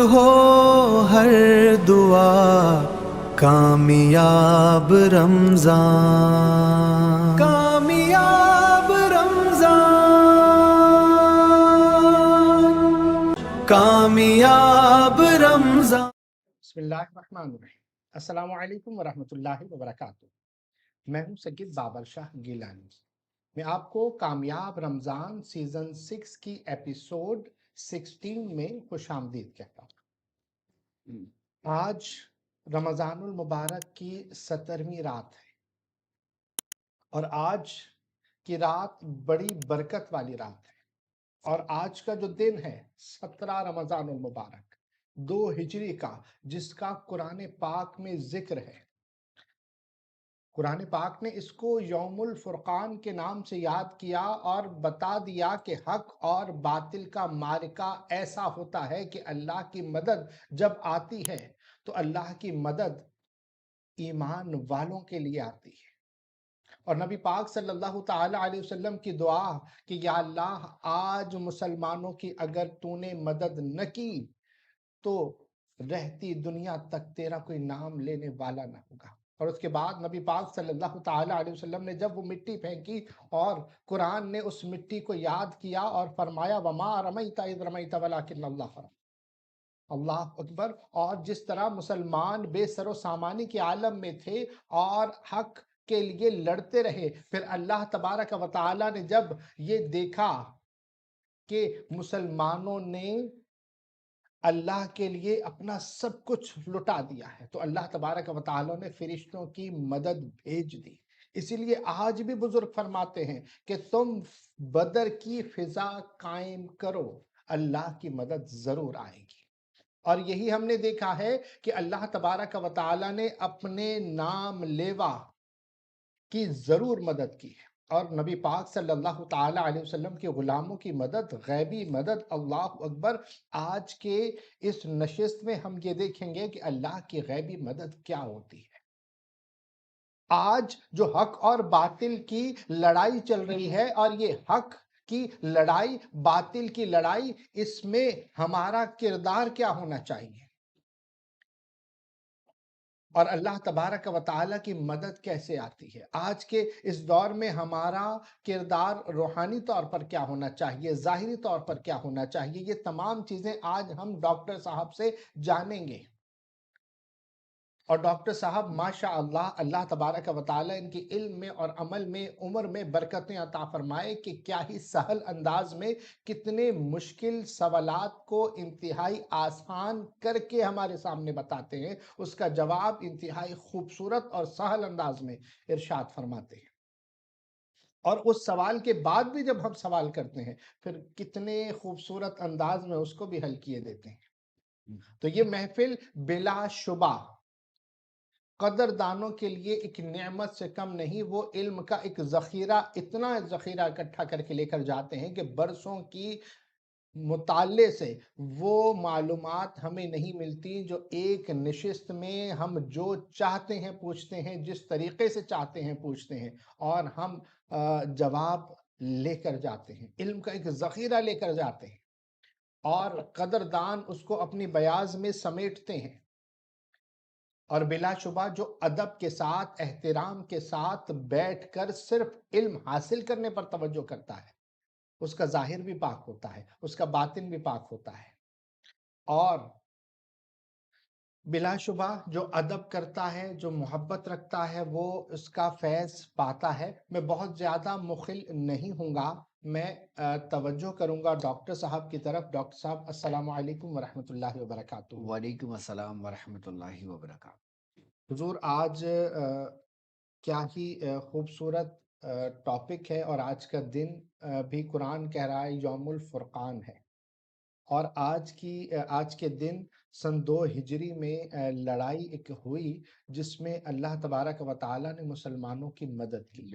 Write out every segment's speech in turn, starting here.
ہو ہر دعا کامیاب رمضان، کامیاب رمضان، کامیاب رمضان۔ بسم اللہ الرحمن الرحیم۔ السلام علیکم ورحمۃ اللہ وبرکاتہ۔ میں ہوں سید بابر شاہ گیلانی۔ میں آپ کو کامیاب رمضان سیزن 6 کی ایپیسوڈ 16 میں خوش آمدید کہتا ہوں۔ آج رمضان المبارک کی 17ویں رات ہے، اور آج کی رات بڑی برکت والی رات ہے، اور آج کا جو دن ہے 17 رمضان المبارک 2 ہجری کا، جس کا قرآن پاک میں ذکر ہے۔ قرآن پاک نے اس کو یوم الفرقان کے نام سے یاد کیا اور بتا دیا کہ حق اور باطل کا معرکہ ایسا ہوتا ہے کہ اللہ کی مدد جب آتی ہے تو اللہ کی مدد ایمان والوں کے لیے آتی ہے۔ اور نبی پاک صلی اللہ تعالیٰ علیہ وسلم کی دعا کہ یا اللہ آج مسلمانوں کی اگر تو نے مدد نہ کی تو رہتی دنیا تک تیرا کوئی نام لینے والا نہ ہوگا۔ اور اس کے بعد نبی پاک صلی اللہ تعالیٰ علیہ وسلم نے جب وہ مٹی پھینکی اور قرآن نے اس مٹی کو یاد کیا اور فرمایا وَمَا رَمَيْتَ إِذْ رَمَيْتَ وَلَكِنَّ اللَّهَ رَمَى۔ اللہ اکبر۔ اور جس طرح مسلمان بے سر و سامانی کے عالم میں تھے اور حق کے لیے لڑتے رہے، پھر اللہ تبارک و تعالیٰ نے جب یہ دیکھا کہ مسلمانوں نے اللہ کے لیے اپنا سب کچھ لٹا دیا ہے، تو اللہ تبارک و تعالیٰ نے فرشتوں کی مدد بھیج دی۔ اسی لیے آج بھی بزرگ فرماتے ہیں کہ تم بدر کی فضا قائم کرو، اللہ کی مدد ضرور آئے گی۔ اور یہی ہم نے دیکھا ہے کہ اللہ تبارک و تعالیٰ نے اپنے نام لیوا کی ضرور مدد کی ہے، اور نبی پاک صلی اللہ تعالیٰ علیہ وسلم کے غلاموں کی مدد، غیبی مدد، اللہ اکبر۔ آج کے اس نشست میں ہم یہ دیکھیں گے کہ اللہ کی غیبی مدد کیا ہوتی ہے۔ آج جو حق اور باطل کی لڑائی چل رہی ہے، اور یہ حق کی لڑائی، باطل کی لڑائی، اس میں ہمارا کردار کیا ہونا چاہیے، اور اللہ تبارک و تعالیٰ کی مدد کیسے آتی ہے۔ آج کے اس دور میں ہمارا کردار روحانی طور پر کیا ہونا چاہیے، ظاہری طور پر کیا ہونا چاہیے، یہ تمام چیزیں آج ہم ڈاکٹر صاحب سے جانیں گے۔ اور ڈاکٹر صاحب ماشاءاللہ، اللہ تبارک و تعالیٰ ان کی علم میں اور عمل میں، عمر میں برکتیں عطا فرمائے کہ کیا ہی سہل انداز میں کتنے مشکل سوالات کو انتہائی آسان کر کے ہمارے سامنے بتاتے ہیں، اس کا جواب انتہائی خوبصورت اور سہل انداز میں ارشاد فرماتے ہیں۔ اور اس سوال کے بعد بھی جب ہم سوال کرتے ہیں، پھر کتنے خوبصورت انداز میں اس کو بھی حل کیے دیتے ہیں۔ تو یہ محفل بلا شبہ قدردانوں کے لیے ایک نعمت سے کم نہیں۔ وہ علم کا ایک ذخیرہ، اتنا ذخیرہ اکٹھا کر کے لے کر جاتے ہیں کہ برسوں کی مطالعے سے وہ معلومات ہمیں نہیں ملتی جو ایک نشست میں ہم جو چاہتے ہیں پوچھتے ہیں، جس طریقے سے چاہتے ہیں پوچھتے ہیں، اور ہم جواب لے کر جاتے ہیں، علم کا ایک ذخیرہ لے کر جاتے ہیں، اور قدردان اس کو اپنی بیاض میں سمیٹتے ہیں۔ اور بلا شبہ جو ادب کے ساتھ، احترام کے ساتھ بیٹھ کر صرف علم حاصل کرنے پر توجہ کرتا ہے، اس کا ظاہر بھی پاک ہوتا ہے، اس کا باطن بھی پاک ہوتا ہے۔ اور بلا شبہ جو ادب کرتا ہے، جو محبت رکھتا ہے، وہ اس کا فیض پاتا ہے۔ میں بہت زیادہ مخل نہیں ہوں گا، میں توجہ کروں گا ڈاکٹر صاحب کی طرف۔ ڈاکٹر صاحب السلام علیکم ورحمۃ اللہ وبرکاتہ۔ وعلیکم السلام ورحمۃ اللہ وبرکاتہ۔ حضور آج کیا ہی خوبصورت ٹاپک ہے، اور آج کا دن بھی قرآن کہہ رہا ہے یوم الفرقان ہے، اور آج کے دن سن 2 ہجری میں لڑائی ایک ہوئی جس میں اللہ تبارک و تعالیٰ نے مسلمانوں کی مدد کی،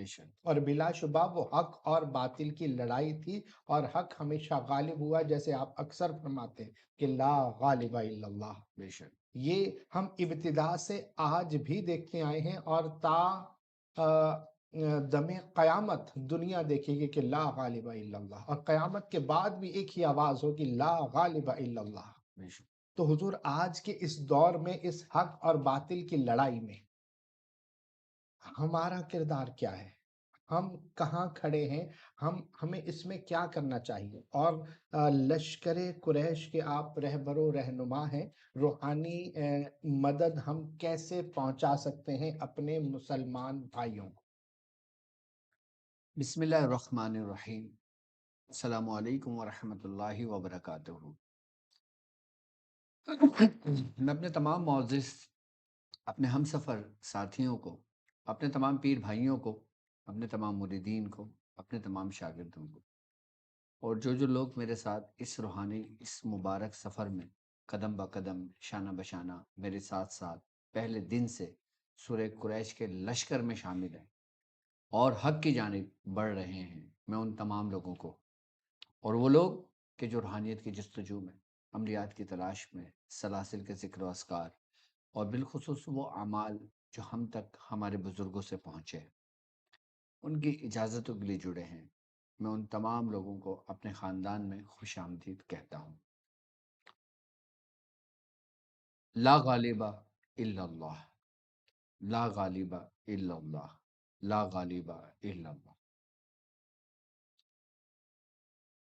اور بلا شبہ وہ حق اور باطل کی لڑائی تھی، اور حق ہمیشہ غالب ہوا، جیسے آپ اکثر فرماتے ہیں کہ لا غالب الا اللہ۔ یہ ہم ابتدا سے آج بھی دیکھتے آئے ہیں، اور تا دم قیامت دنیا دیکھے گی کہ لا غالب الا اللہ، اور قیامت کے بعد بھی ایک ہی آواز ہوگی لا غالب الا اللہ۔ تو حضور آج کے اس دور میں اس حق اور باطل کی لڑائی میں ہمارا کردار کیا ہے؟ ہم کہاں کھڑے ہیں؟ ہمیں اس میں کیا کرنا چاہیے؟ اور لشکر قریش کے آپ رہبر و رہنما ہیں، روحانی مدد ہم کیسے پہنچا سکتے ہیں اپنے مسلمان بھائیوں کو؟ بسم اللہ الرحمن الرحیم۔ السلام علیکم ورحمۃ اللہ وبرکاتہ۔ میں اپنے تمام معزز اپنے ہم سفر ساتھیوں کو، اپنے تمام پیر بھائیوں کو، اپنے تمام مریدین کو، اپنے تمام شاگردوں کو، اور جو لوگ میرے ساتھ اس روحانی اس مبارک سفر میں قدم با قدم شانہ بشانہ میرے ساتھ ساتھ پہلے دن سے سورہ قریش کے لشکر میں شامل ہیں اور حق کی جانب بڑھ رہے ہیں، میں ان تمام لوگوں کو، اور وہ لوگ کہ جو روحانیت کی جستجو میں، عملیات کی تلاش میں، سلاسل کے ذکر و اذکار اور بالخصوص وہ اعمال جو ہم تک ہمارے بزرگوں سے پہنچے، ان کی اجازتوں کے لیے جڑے ہیں، میں ان تمام لوگوں کو اپنے خاندان میں خوش آمدید کہتا ہوں۔ لا غالب الا اللہ، لا غالب الا اللہ، لا غالب الا اللہ۔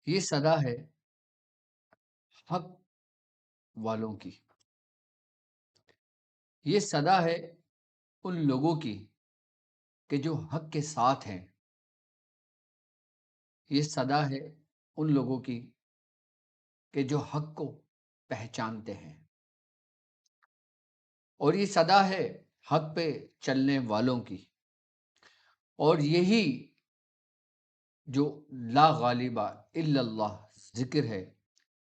یہ صدا ہے حق والوں کی، یہ صدا ہے ان لوگوں کی کہ جو حق کے ساتھ ہیں، یہ صدا ہے ان لوگوں کی کہ جو حق کو پہچانتے ہیں، اور یہ صدا ہے حق پہ چلنے والوں کی، اور یہی جو لا غالب الا اللہ ذکر ہے،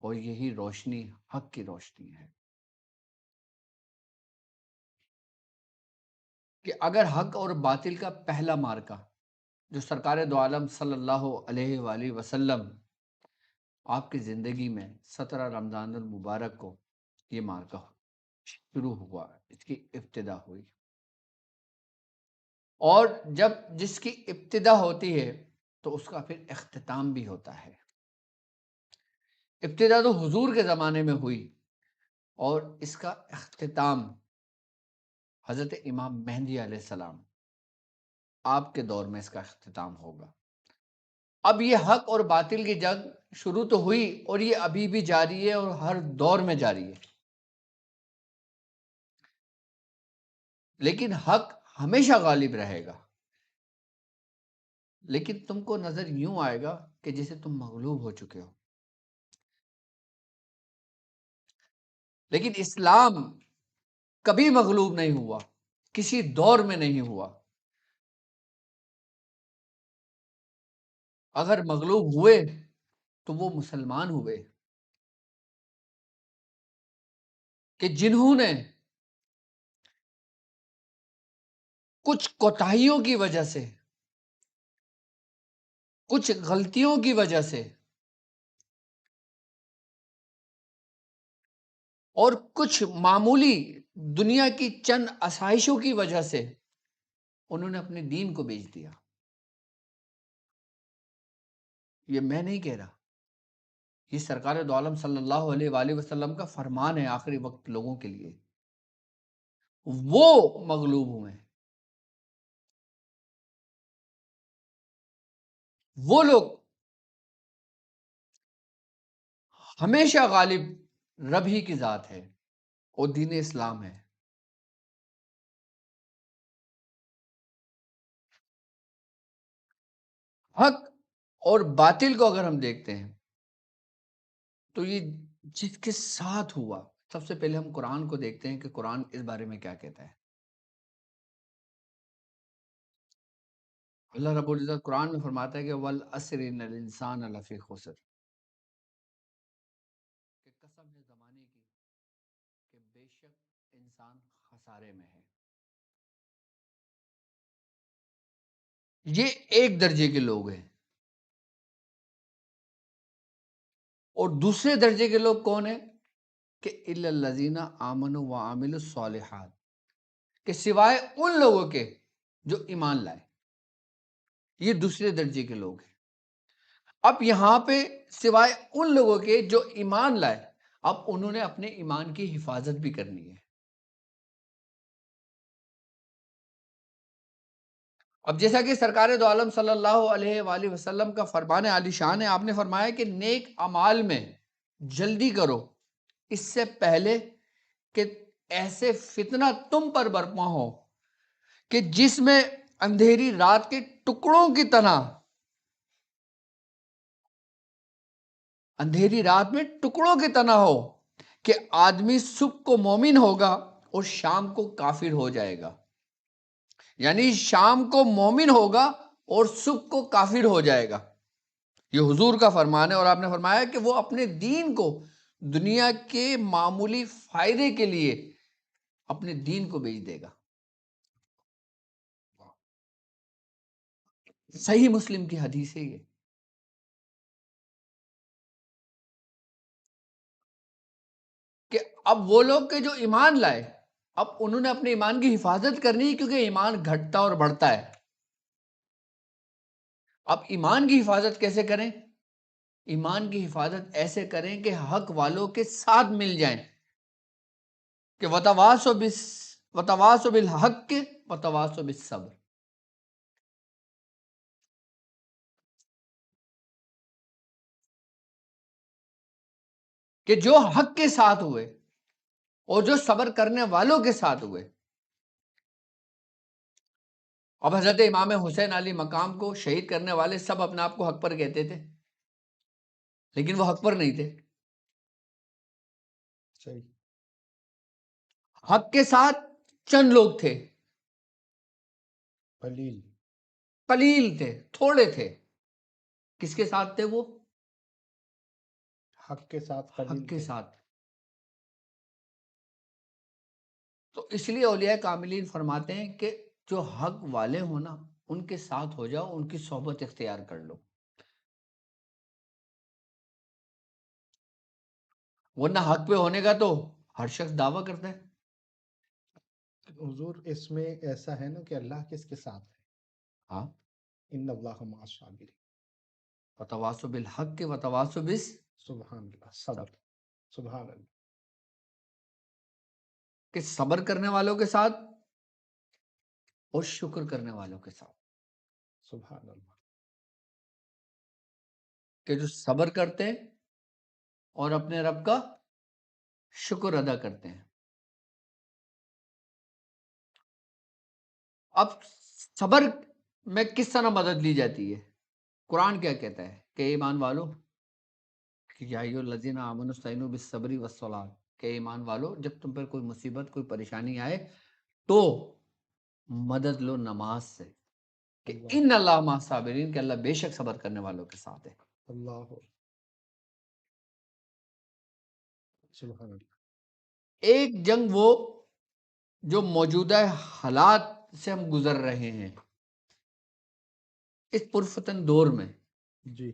اور یہی روشنی حق کی روشنی ہے کہ اگر حق اور باطل کا پہلا مارکا جو سرکار دو عالم صلی اللہ علیہ وآلہ وسلم آپ کی زندگی میں 17 رمضان المبارک کو یہ مارکا شروع ہوا، اس کی ابتدا ہوئی، اور جب جس کی ابتدا ہوتی ہے تو اس کا پھر اختتام بھی ہوتا ہے۔ ابتدا تو حضور کے زمانے میں ہوئی، اور اس کا اختتام حضرت امام مہدی علیہ السلام آپ کے دور میں اس کا اختتام ہوگا۔ اب یہ حق اور باطل کی جنگ شروع تو ہوئی، اور یہ ابھی بھی جاری ہے اور ہر دور میں جاری ہے، لیکن حق ہمیشہ غالب رہے گا، لیکن تم کو نظر یوں آئے گا کہ جسے تم مغلوب ہو چکے ہو۔ لیکن اسلام کبھی مغلوب نہیں ہوا، کسی دور میں نہیں ہوا۔ اگر مغلوب ہوئے تو وہ مسلمان ہوئے کہ جنہوں نے کچھ کوتاہیوں کی وجہ سے، کچھ غلطیوں کی وجہ سے، اور کچھ معمولی دنیا کی چند آسائشوں کی وجہ سے انہوں نے اپنے دین کو بیچ دیا۔ یہ میں نہیں کہہ رہا، یہ سرکار دو عالم صلی اللہ علیہ وآلہ وسلم کا فرمان ہے آخری وقت لوگوں کے لیے۔ وہ مغلوب ہوئے، وہ لوگ ہمیشہ غالب رب ہی کی ذات ہے اور دین اسلام ہے۔ حق اور باطل کو اگر ہم دیکھتے ہیں تو یہ جس کے ساتھ ہوا، سب سے پہلے ہم قرآن کو دیکھتے ہیں کہ قرآن اس بارے میں کیا کہتا ہے۔ اللہ رب العزت قرآن میں فرماتا ہے کہ وَالْعَصْرِ إِنَّ الْإِنسَانَ لَفِي خُسْرٍ، کہ قسم ہے زمانے کی کہ بے شک انسان خسارے میں ہے۔ یہ ایک درجے کے لوگ ہیں، اور دوسرے درجے کے لوگ کون ہیں کہ إِلَّا الَّذِينَ آمَنُوا وَعَمِلُوا الصَّالِحَاتِ، کہ سوائے ان لوگوں کے جو ایمان لائے، یہ دوسرے درجے کے لوگ ہیں۔ اب یہاں پہ سوائے ان لوگوں کے جو ایمان لائے، اب انہوں نے اپنے ایمان کی حفاظت بھی کرنی ہے. اب جیسا کہ سرکار دو عالم صلی اللہ علیہ وآلہ وسلم کا فرمان عالی شان ہے، آپ نے فرمایا کہ نیک اعمال میں جلدی کرو اس سے پہلے کہ ایسے فتنہ تم پر برپا ہو کہ جس میں اندھیری رات کے ٹکڑوں کی طرح، اندھیری رات میں ٹکڑوں کی طرح ہو کہ آدمی صبح کو مومن ہوگا اور شام کو کافر ہو جائے گا. یعنی شام کو مومن ہوگا اور صبح کو کافر ہو جائے گا. یہ حضور کا فرمان ہے، اور آپ نے فرمایا کہ وہ اپنے دین کو دنیا کے معمولی فائدے کے لیے اپنے دین کو بیچ دے گا. صحیح مسلم کی حدیث ہے یہ. کہ اب وہ لوگ کے جو ایمان لائے، اب انہوں نے اپنے ایمان کی حفاظت کرنی ہے، کیونکہ ایمان گھٹتا اور بڑھتا ہے. اب ایمان کی حفاظت کیسے کریں؟ ایمان کی حفاظت ایسے کریں کہ حق والوں کے ساتھ مل جائیں، کہ وتواصوا بالحق وتواصوا بالصبر. کہ جو حق کے ساتھ ہوئے اور جو صبر کرنے والوں کے ساتھ ہوئے. اب حضرت امام حسین علی مقام کو شہید کرنے والے سب اپنے آپ کو حق پر کہتے تھے، لیکن وہ حق پر نہیں تھے. صحیح. حق کے ساتھ چند لوگ تھے، قلیل تھے، تھوڑے تھے. کس کے ساتھ تھے وہ؟ حق کے ساتھ حق کے ساتھ. تو اس لیے اولیاء کاملین فرماتے ہیں کہ جو حق والے ہو نا، ان کے ساتھ ہو جاؤ، ان کی صحبت اختیار کر لو. ورنہ حق پہ ہونے کا تو ہر شخص دعویٰ کرتا ہے. حضور اس میں ایسا ہے نا کہ اللہ کس کے ساتھ ہے؟ ہاں، ان اللہ مع الصابرین. وتواصوا بالحق وتواصوا سبحان اللہ. صبر. سبحان اللہ. کہ صبر کرنے والوں کے ساتھ اور شکر کرنے والوں کے ساتھ. سبحان اللہ. کہ جو صبر کرتے ہیں اور اپنے رب کا شکر ادا کرتے ہیں. اب صبر میں کس طرح مدد لی جاتی ہے؟ قرآن کیا کہتا ہے کہ ایمان والو، کہ یا ایھا الذین آمنوا استعینوا بالصبر والصلاۃ، کہ ایمان والو جب تم پر کوئی مصیبت، کوئی پریشانی آئے تو مدد لو نماز سے، کہ ان اللہ مع الصابرین، کہ اللہ بے شک صبر کرنے والوں کے ساتھ ہے. اللہ. سبحان اللہ. ایک جنگ وہ جو موجودہ حالات سے ہم گزر رہے ہیں اس پرفتن دور میں، جی.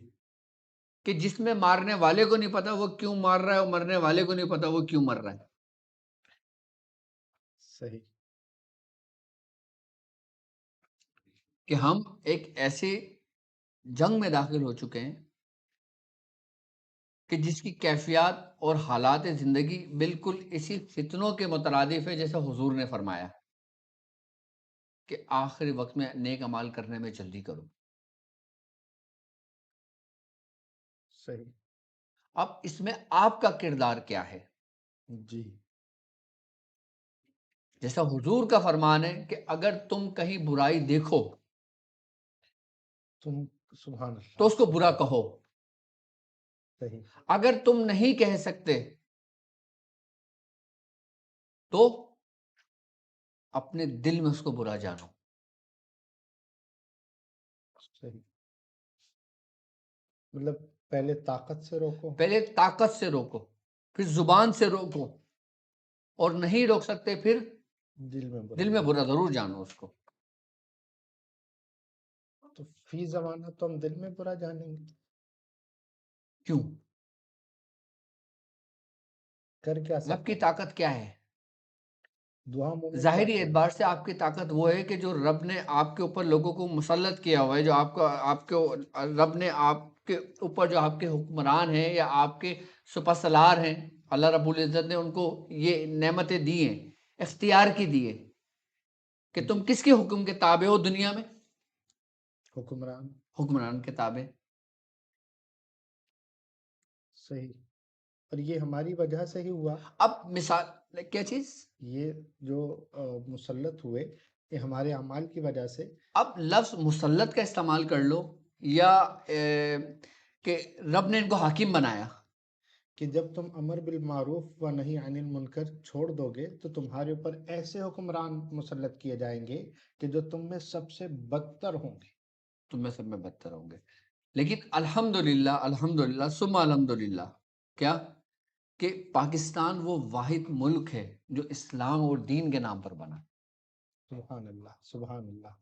کہ جس میں مارنے والے کو نہیں پتا وہ کیوں مار رہا ہے، اور مرنے والے کو نہیں پتا وہ کیوں مر رہا ہے. صحیح. کہ ہم ایک ایسی جنگ میں داخل ہو چکے ہیں کہ جس کی کیفیات اور حالات زندگی بالکل اسی فتنوں کے مترادف ہے، جیسا حضور نے فرمایا کہ آخری وقت میں نیک اعمال کرنے میں جلدی کرو. صحیح. اب اس میں آپ کا کردار کیا ہے؟ جی. جیسا حضور کا فرمان ہے کہ اگر تم کہیں برائی دیکھو تم. سبحان اللہ. تو اس کو برا کہو. صحیح. اگر تم نہیں کہہ سکتے تو اپنے دل میں اس کو برا جانو. صحیح. مطلب پہلے طاقت سے روکو. پہلے طاقت سے روکو، پھر زبان سے روکو، اور نہیں روک سکتے پھر دل میں برا ضرور جانو اس کو. تو فی زمانہ تو ہم دل میں برا جانیں گے. کیوں؟ کر کیا رب کی سکتے؟ طاقت کیا ہے؟ دعا منہ میں ظاہری کیا؟ اعتبار سے آپ کی طاقت وہ ہے کہ جو رب نے آپ کے اوپر لوگوں کو مسلط کیا ہوا ہے، جو آپ کو رب نے آپ کے اوپر جو آپ کے حکمران ہیں یا آپ کے سپہ سالار ہیں، اللہ رب العزت نے ان کو یہ نعمتیں دی ہیں، اختیار کی دی ہے کہ تم کس کے حکم کے تابع ہو دنیا میں؟ حکمران. حکمران کے تابع. صحیح. اور یہ ہماری وجہ سے ہی ہوا. اب مثال کیا چیز؟ یہ جو مسلط ہوئے یہ ہمارے اعمال کی وجہ سے. اب لفظ مسلط کا استعمال کر لو یا کہ رب نے ان کو حاکم بنایا. کہ جب تم امر بالمعروف و نہی عن المنکر چھوڑ دو گے تو تمہارے اوپر ایسے حکمران مسلط کیے جائیں گے کہ جو تم میں سب سے بدتر ہوں گے. تم میں سب میں بدتر ہوں گے. لیکن الحمدللہ ثم الحمدللہ کیا کہ پاکستان وہ واحد ملک ہے جو اسلام اور دین کے نام پر بنا. سبحان اللہ سبحان اللہ.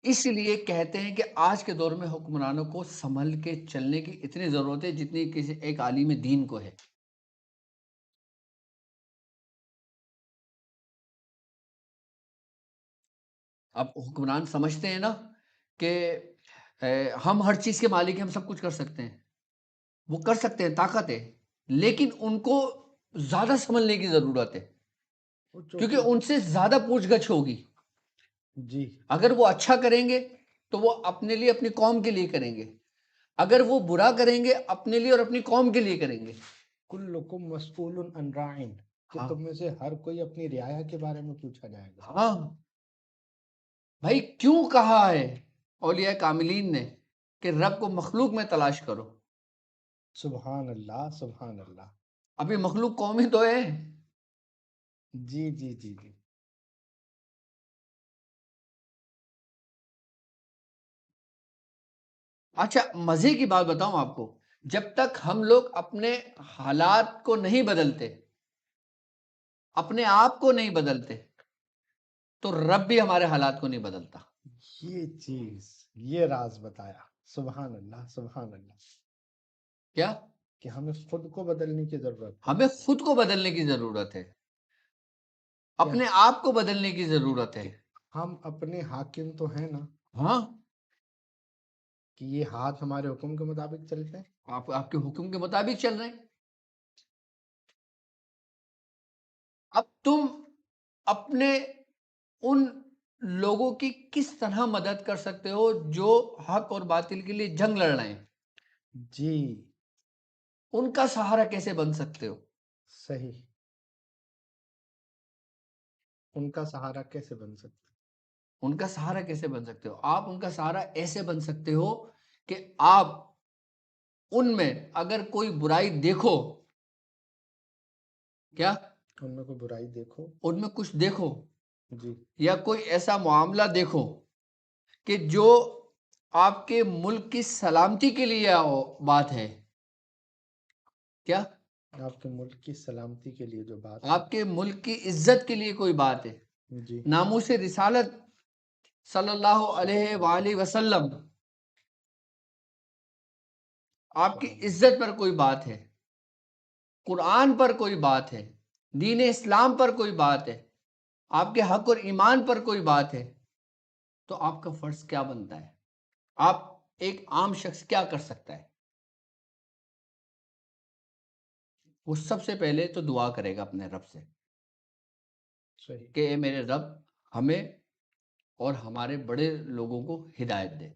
اس لیے کہتے ہیں کہ آج کے دور میں حکمرانوں کو سنبھل کے چلنے کی اتنی ضرورت ہے جتنی کسی ایک عالم دین کو ہے. اب حکمران سمجھتے ہیں نا کہ ہم ہر چیز کے مالک ہیں، ہم سب کچھ کر سکتے ہیں. وہ کر سکتے ہیں، طاقت ہے، لیکن ان کو زیادہ سنبھلنے کی ضرورت ہے کیونکہ ان سے زیادہ پوچھ گچھ ہوگی. جی. اگر وہ اچھا کریں گے تو وہ اپنے لیے اپنی قوم کے لیے کریں گے، اگر وہ برا کریں گے اپنے لیے اور اپنی قوم کے لیے کریں گے. کلکم مسئول عن راعٍ کہ تم میں سے ہر کوئی اپنی رعایا کے بارے میں پوچھا جائے گا. ہاں بھائی، کیوں کہا ہے اولیاء کاملین نے کہ رب کو مخلوق میں تلاش کرو؟ سبحان اللہ سبحان اللہ. ابھی مخلوق قوم ہی تو ہے. جی جی جی جی. اچھا مزے کی بات بتاؤں آپ کو، جب تک ہم لوگ اپنے حالات کو نہیں بدلتے، اپنے آپ کو نہیں بدلتے، تو رب بھی ہمارے حالات کو نہیں بدلتا. یہ چیز یہ راز بتایا. سبحان اللہ سبحان اللہ. کیا؟ کہ ہمیں خود کو بدلنے کی ضرورت ہے. ہمیں خود کو بدلنے کی ضرورت ہے، اپنے آپ کو بدلنے کی ضرورت ہے. ہم اپنے حاکم تو ہیں نا، ہاں، کہ یہ ہاتھ ہمارے حکم کے مطابق چلتے ہیں. آپ کے حکم کے مطابق چل رہے ہیں. اب تم اپنے ان لوگوں کی کس طرح مدد کر سکتے ہو جو حق اور باطل کے لیے جنگ لڑ رہے ہیں؟ جی ان کا سہارا کیسے بن سکتے ہو؟ صحیح. ان کا سہارا کیسے بن سکتا؟ ان کا سہارا کیسے بن سکتے ہو؟ آپ ان کا سہارا ایسے بن سکتے ہو کہ آپ ان میں اگر کوئی برائی دیکھو، کیا ان میں کوئی برائی دیکھو، ان میں کچھ دیکھو جی یا کوئی ایسا معاملہ دیکھو کہ جو آپ کے ملک کی سلامتی کے لیے بات ہے، کیا آپ کے ملک کی سلامتی کے لیے جو بات آپ کے ملک کی عزت کے لیے کوئی بات ہے، جی ناموس رسالت صلی اللہ علیہ وآلہ وسلم، آپ کی عزت پر کوئی بات ہے، قرآن پر کوئی بات ہے، دین اسلام پر کوئی بات ہے، آپ کے حق اور ایمان پر کوئی بات ہے، تو آپ کا فرض کیا بنتا ہے؟ آپ ایک عام شخص کیا کر سکتا ہے؟ وہ سب سے پہلے تو دعا کرے گا اپنے رب سے صحیح. کہ اے میرے رب ہمیں اور ہمارے بڑے لوگوں کو ہدایت دے.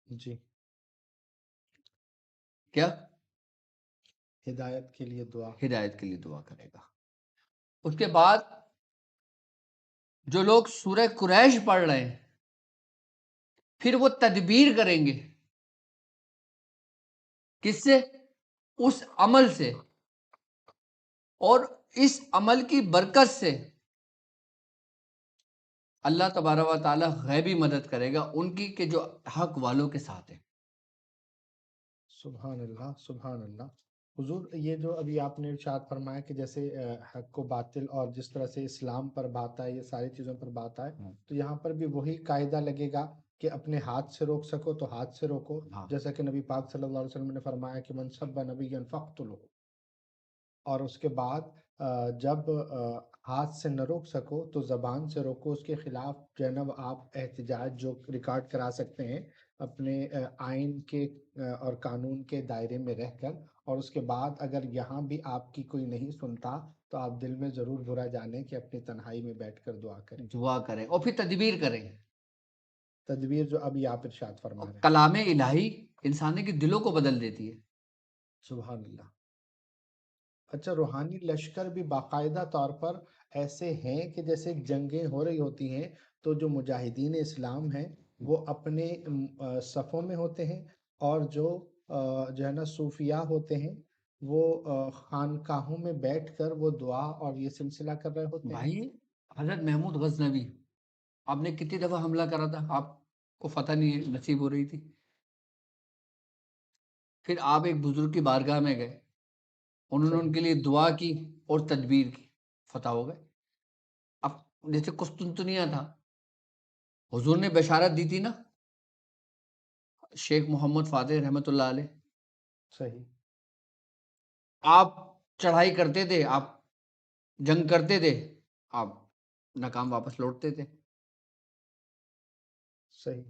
جی کیا؟ ہدایت کے لیے دعا. ہدایت کے لیے دعا کرے گا. اس کے بعد جو لوگ سورہ قریش پڑھ رہے ہیں پھر وہ تدبیر کریں گے، کس سے؟ اس عمل سے، اور اس عمل کی برکت سے اللہ تبارک و تعالی غیبی مدد کرے گا ان کی کہ جو حق والوں کے ساتھ ہے. سبحان اللہ سبحان اللہ. حضور یہ جو ابھی آپ نے ارشاد فرمایا کہ جیسے حق و باطل اور جس طرح سے اسلام پر بات آئے، یہ ساری چیزوں پر بات آئے، تو یہاں پر بھی وہی قاعدہ لگے گا کہ اپنے ہاتھ سے روک سکو تو ہاتھ سے روکو. ہاں. جیسا کہ نبی پاک صلی اللہ علیہ وسلم نے فرمایا کہ من سب نبی فقتلہ. اور اس کے بعد جب ہاتھ سے نہ روک سکو تو زبان سے روکو. اس کے خلاف جو ہے نا آپ احتجاج جو ریکارڈ کرا سکتے ہیں اپنے آئین کے اور قانون کے دائرے میں رہ کر، اور اس کے بعد اگر یہاں بھی آپ کی کوئی نہیں سنتا تو آپ دل میں ضرور برا جانیں کہ اپنی تنہائی میں بیٹھ کر دعا کریں، دعا کریں اور پھر تدبیر کریں. تدبیر جو ابھی آپ ارشاد فرما اور رہے ہیں. کلام الہی انسانی کے دلوں کو بدل دیتی ہے. سبحان اللہ. اچھا، روحانی لشکر بھی باقاعدہ طور پر ایسے ہیں کہ جیسے جنگیں ہو رہی ہوتی ہیں تو جو مجاہدین اسلام ہیں وہ اپنے صفوں میں ہوتے ہیں، اور جو ہے نا صوفیاء ہوتے ہیں وہ خانقاہوں میں بیٹھ کر وہ دعا اور یہ سلسلہ کر رہے ہوتے ہیں. بھائی حضرت محمود غزنوی، آپ نے کتنی دفعہ حملہ کرا تھا، آپ کو فتح نہیں نصیب ہو رہی تھی. پھر آپ ایک بزرگ کی بارگاہ میں گئے، انہوں نے ان کے لیے دعا کی اور تدبیر کی، فتح ہو گئے. اب جیسے قسطنطنیہ تھا، حضور نے بشارت دی تھی نا، شیخ محمد فاتح رحمۃ اللہ علیہ، صحیح. آپ چڑھائی کرتے تھے، آپ جنگ کرتے تھے، آپ ناکام واپس لوٹتے تھے. صحیح.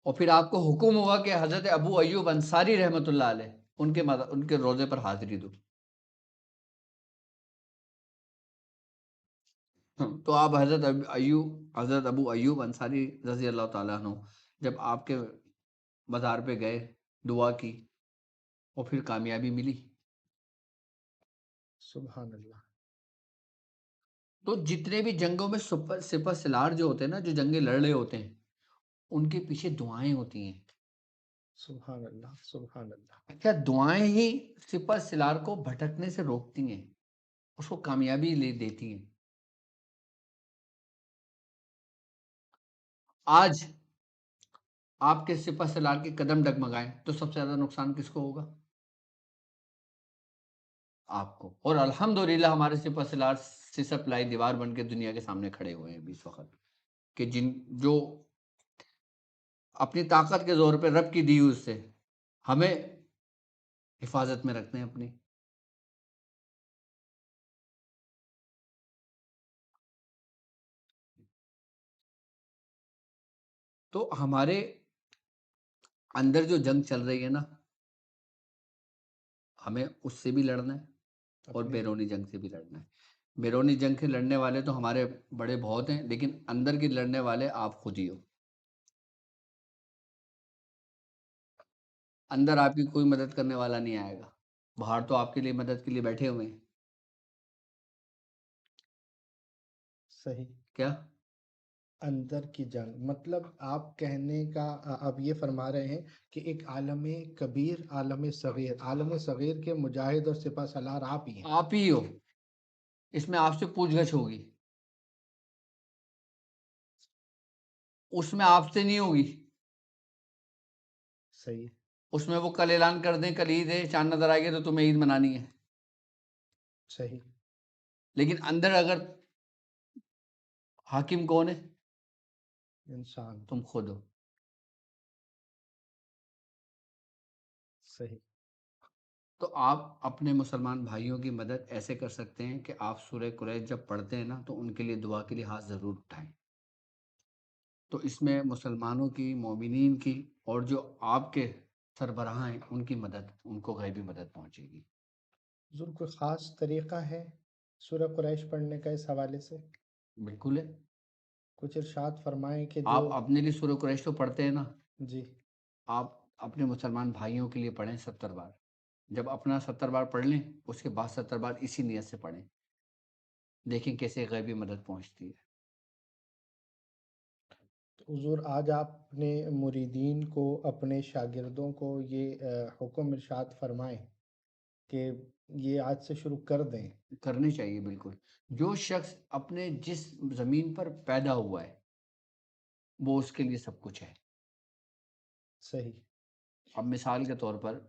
اور پھر آپ کو حکم ہوا کہ حضرت ابو ایوب انصاری رحمۃ اللہ علیہ ان کے روزے پر حاضری دو. تو آپ حضرت ابو ایوب انصاری رضی اللہ تعالیٰ عنہ جب آپ کے مزار پہ گئے، دعا کی اور پھر کامیابی ملی. سبحان اللہ. تو جتنے بھی جنگوں میں سپہ سلار جو ہوتے ہیں نا، جو جنگیں لڑ رہے ہوتے ہیں، ان کے پیچھے دعائیں ہوتی ہیں. سبحان اللہ. سبحان اللہ. اچھا، دعائیں ہی سپہ سلار کو بھٹکنے سے روکتی ہیں، اس کو کامیابی لے دیتی ہیں. آج آپ کے سپہ سلار کے قدم ڈگمگائیں تو سب سے زیادہ نقصان کس کو ہوگا؟ آپ کو. اور الحمدللہ ہمارے سپہ سلار سپلائی دیوار بن کے دنیا کے سامنے کھڑے ہوئے ہیں اس وقت، کہ جو اپنی طاقت کے زور پہ رب کی دی اس سے ہمیں حفاظت میں رکھتے ہیں اپنی. تو ہمارے اندر جو جنگ چل رہی ہے نا، ہمیں اس سے بھی لڑنا ہے اور بیرونی جنگ سے بھی لڑنا ہے. بیرونی جنگ سے لڑنے والے تو ہمارے بڑے بہت ہیں، لیکن اندر کی لڑنے والے آپ خود ہی ہو. اندر آپ کی کوئی مدد کرنے والا نہیں آئے گا، باہر تو آپ کے لیے مدد کے لیے بیٹھے ہوئے ہیں. صحیح. کیا اندر کی جنگ مطلب آپ کہنے کا اب یہ فرما رہے ہیں کہ ایک عالم کبیر، عالم صغیر کے مجاہد اور سپہ سالار آپ ہی ہیں. آپ ہی ہو. اس میں آپ سے پوچھ گچھ ہوگی، اس میں آپ سے نہیں ہوگی. صحیح. اس میں وہ کل اعلان کر دیں کل عید ہے، چاند نظر آئے گی تو تمہیں عید منانی ہے. صحیح. لیکن اندر اگر حاکم کون ہے؟ انسان. تم خود ہو. صحیح. تو آپ اپنے مسلمان بھائیوں کی مدد ایسے کر سکتے ہیں کہ آپ سورہ قریش جب پڑھتے ہیں نا تو ان کے لیے دعا کے لیے ہاتھ ضرور اٹھائیں. تو اس میں مسلمانوں کی، مومنین کی، اور جو آپ کے سربراہ ہیں ان کی مدد، ان کو غیبی مدد پہنچے گی. حضور کوئی خاص طریقہ ہے سورہ قریش پڑھنے کا اس حوالے سے؟ بالکل ہے. کچھ ارشاد فرمائیں کہ آپ اپنے لیے سورہ قریش تو پڑھتے ہیں نا، جی. آپ اپنے مسلمان بھائیوں کے لیے پڑھیں 70 بار. جب اپنا 70 بار پڑھ لیں اس کے بعد 70 بار اسی نیت سے پڑھیں، دیکھیں کیسے غیبی مدد پہنچتی ہے. حضور آج آپ اپنے مریدین کو، اپنے شاگردوں کو یہ حکم ارشاد فرمائیں کہ یہ آج سے شروع کر دیں. کرنی چاہیے بالکل. جو شخص اپنے جس زمین پر پیدا ہوا ہے وہ اس کے لیے سب کچھ ہے. صحیح. اب مثال کے طور پر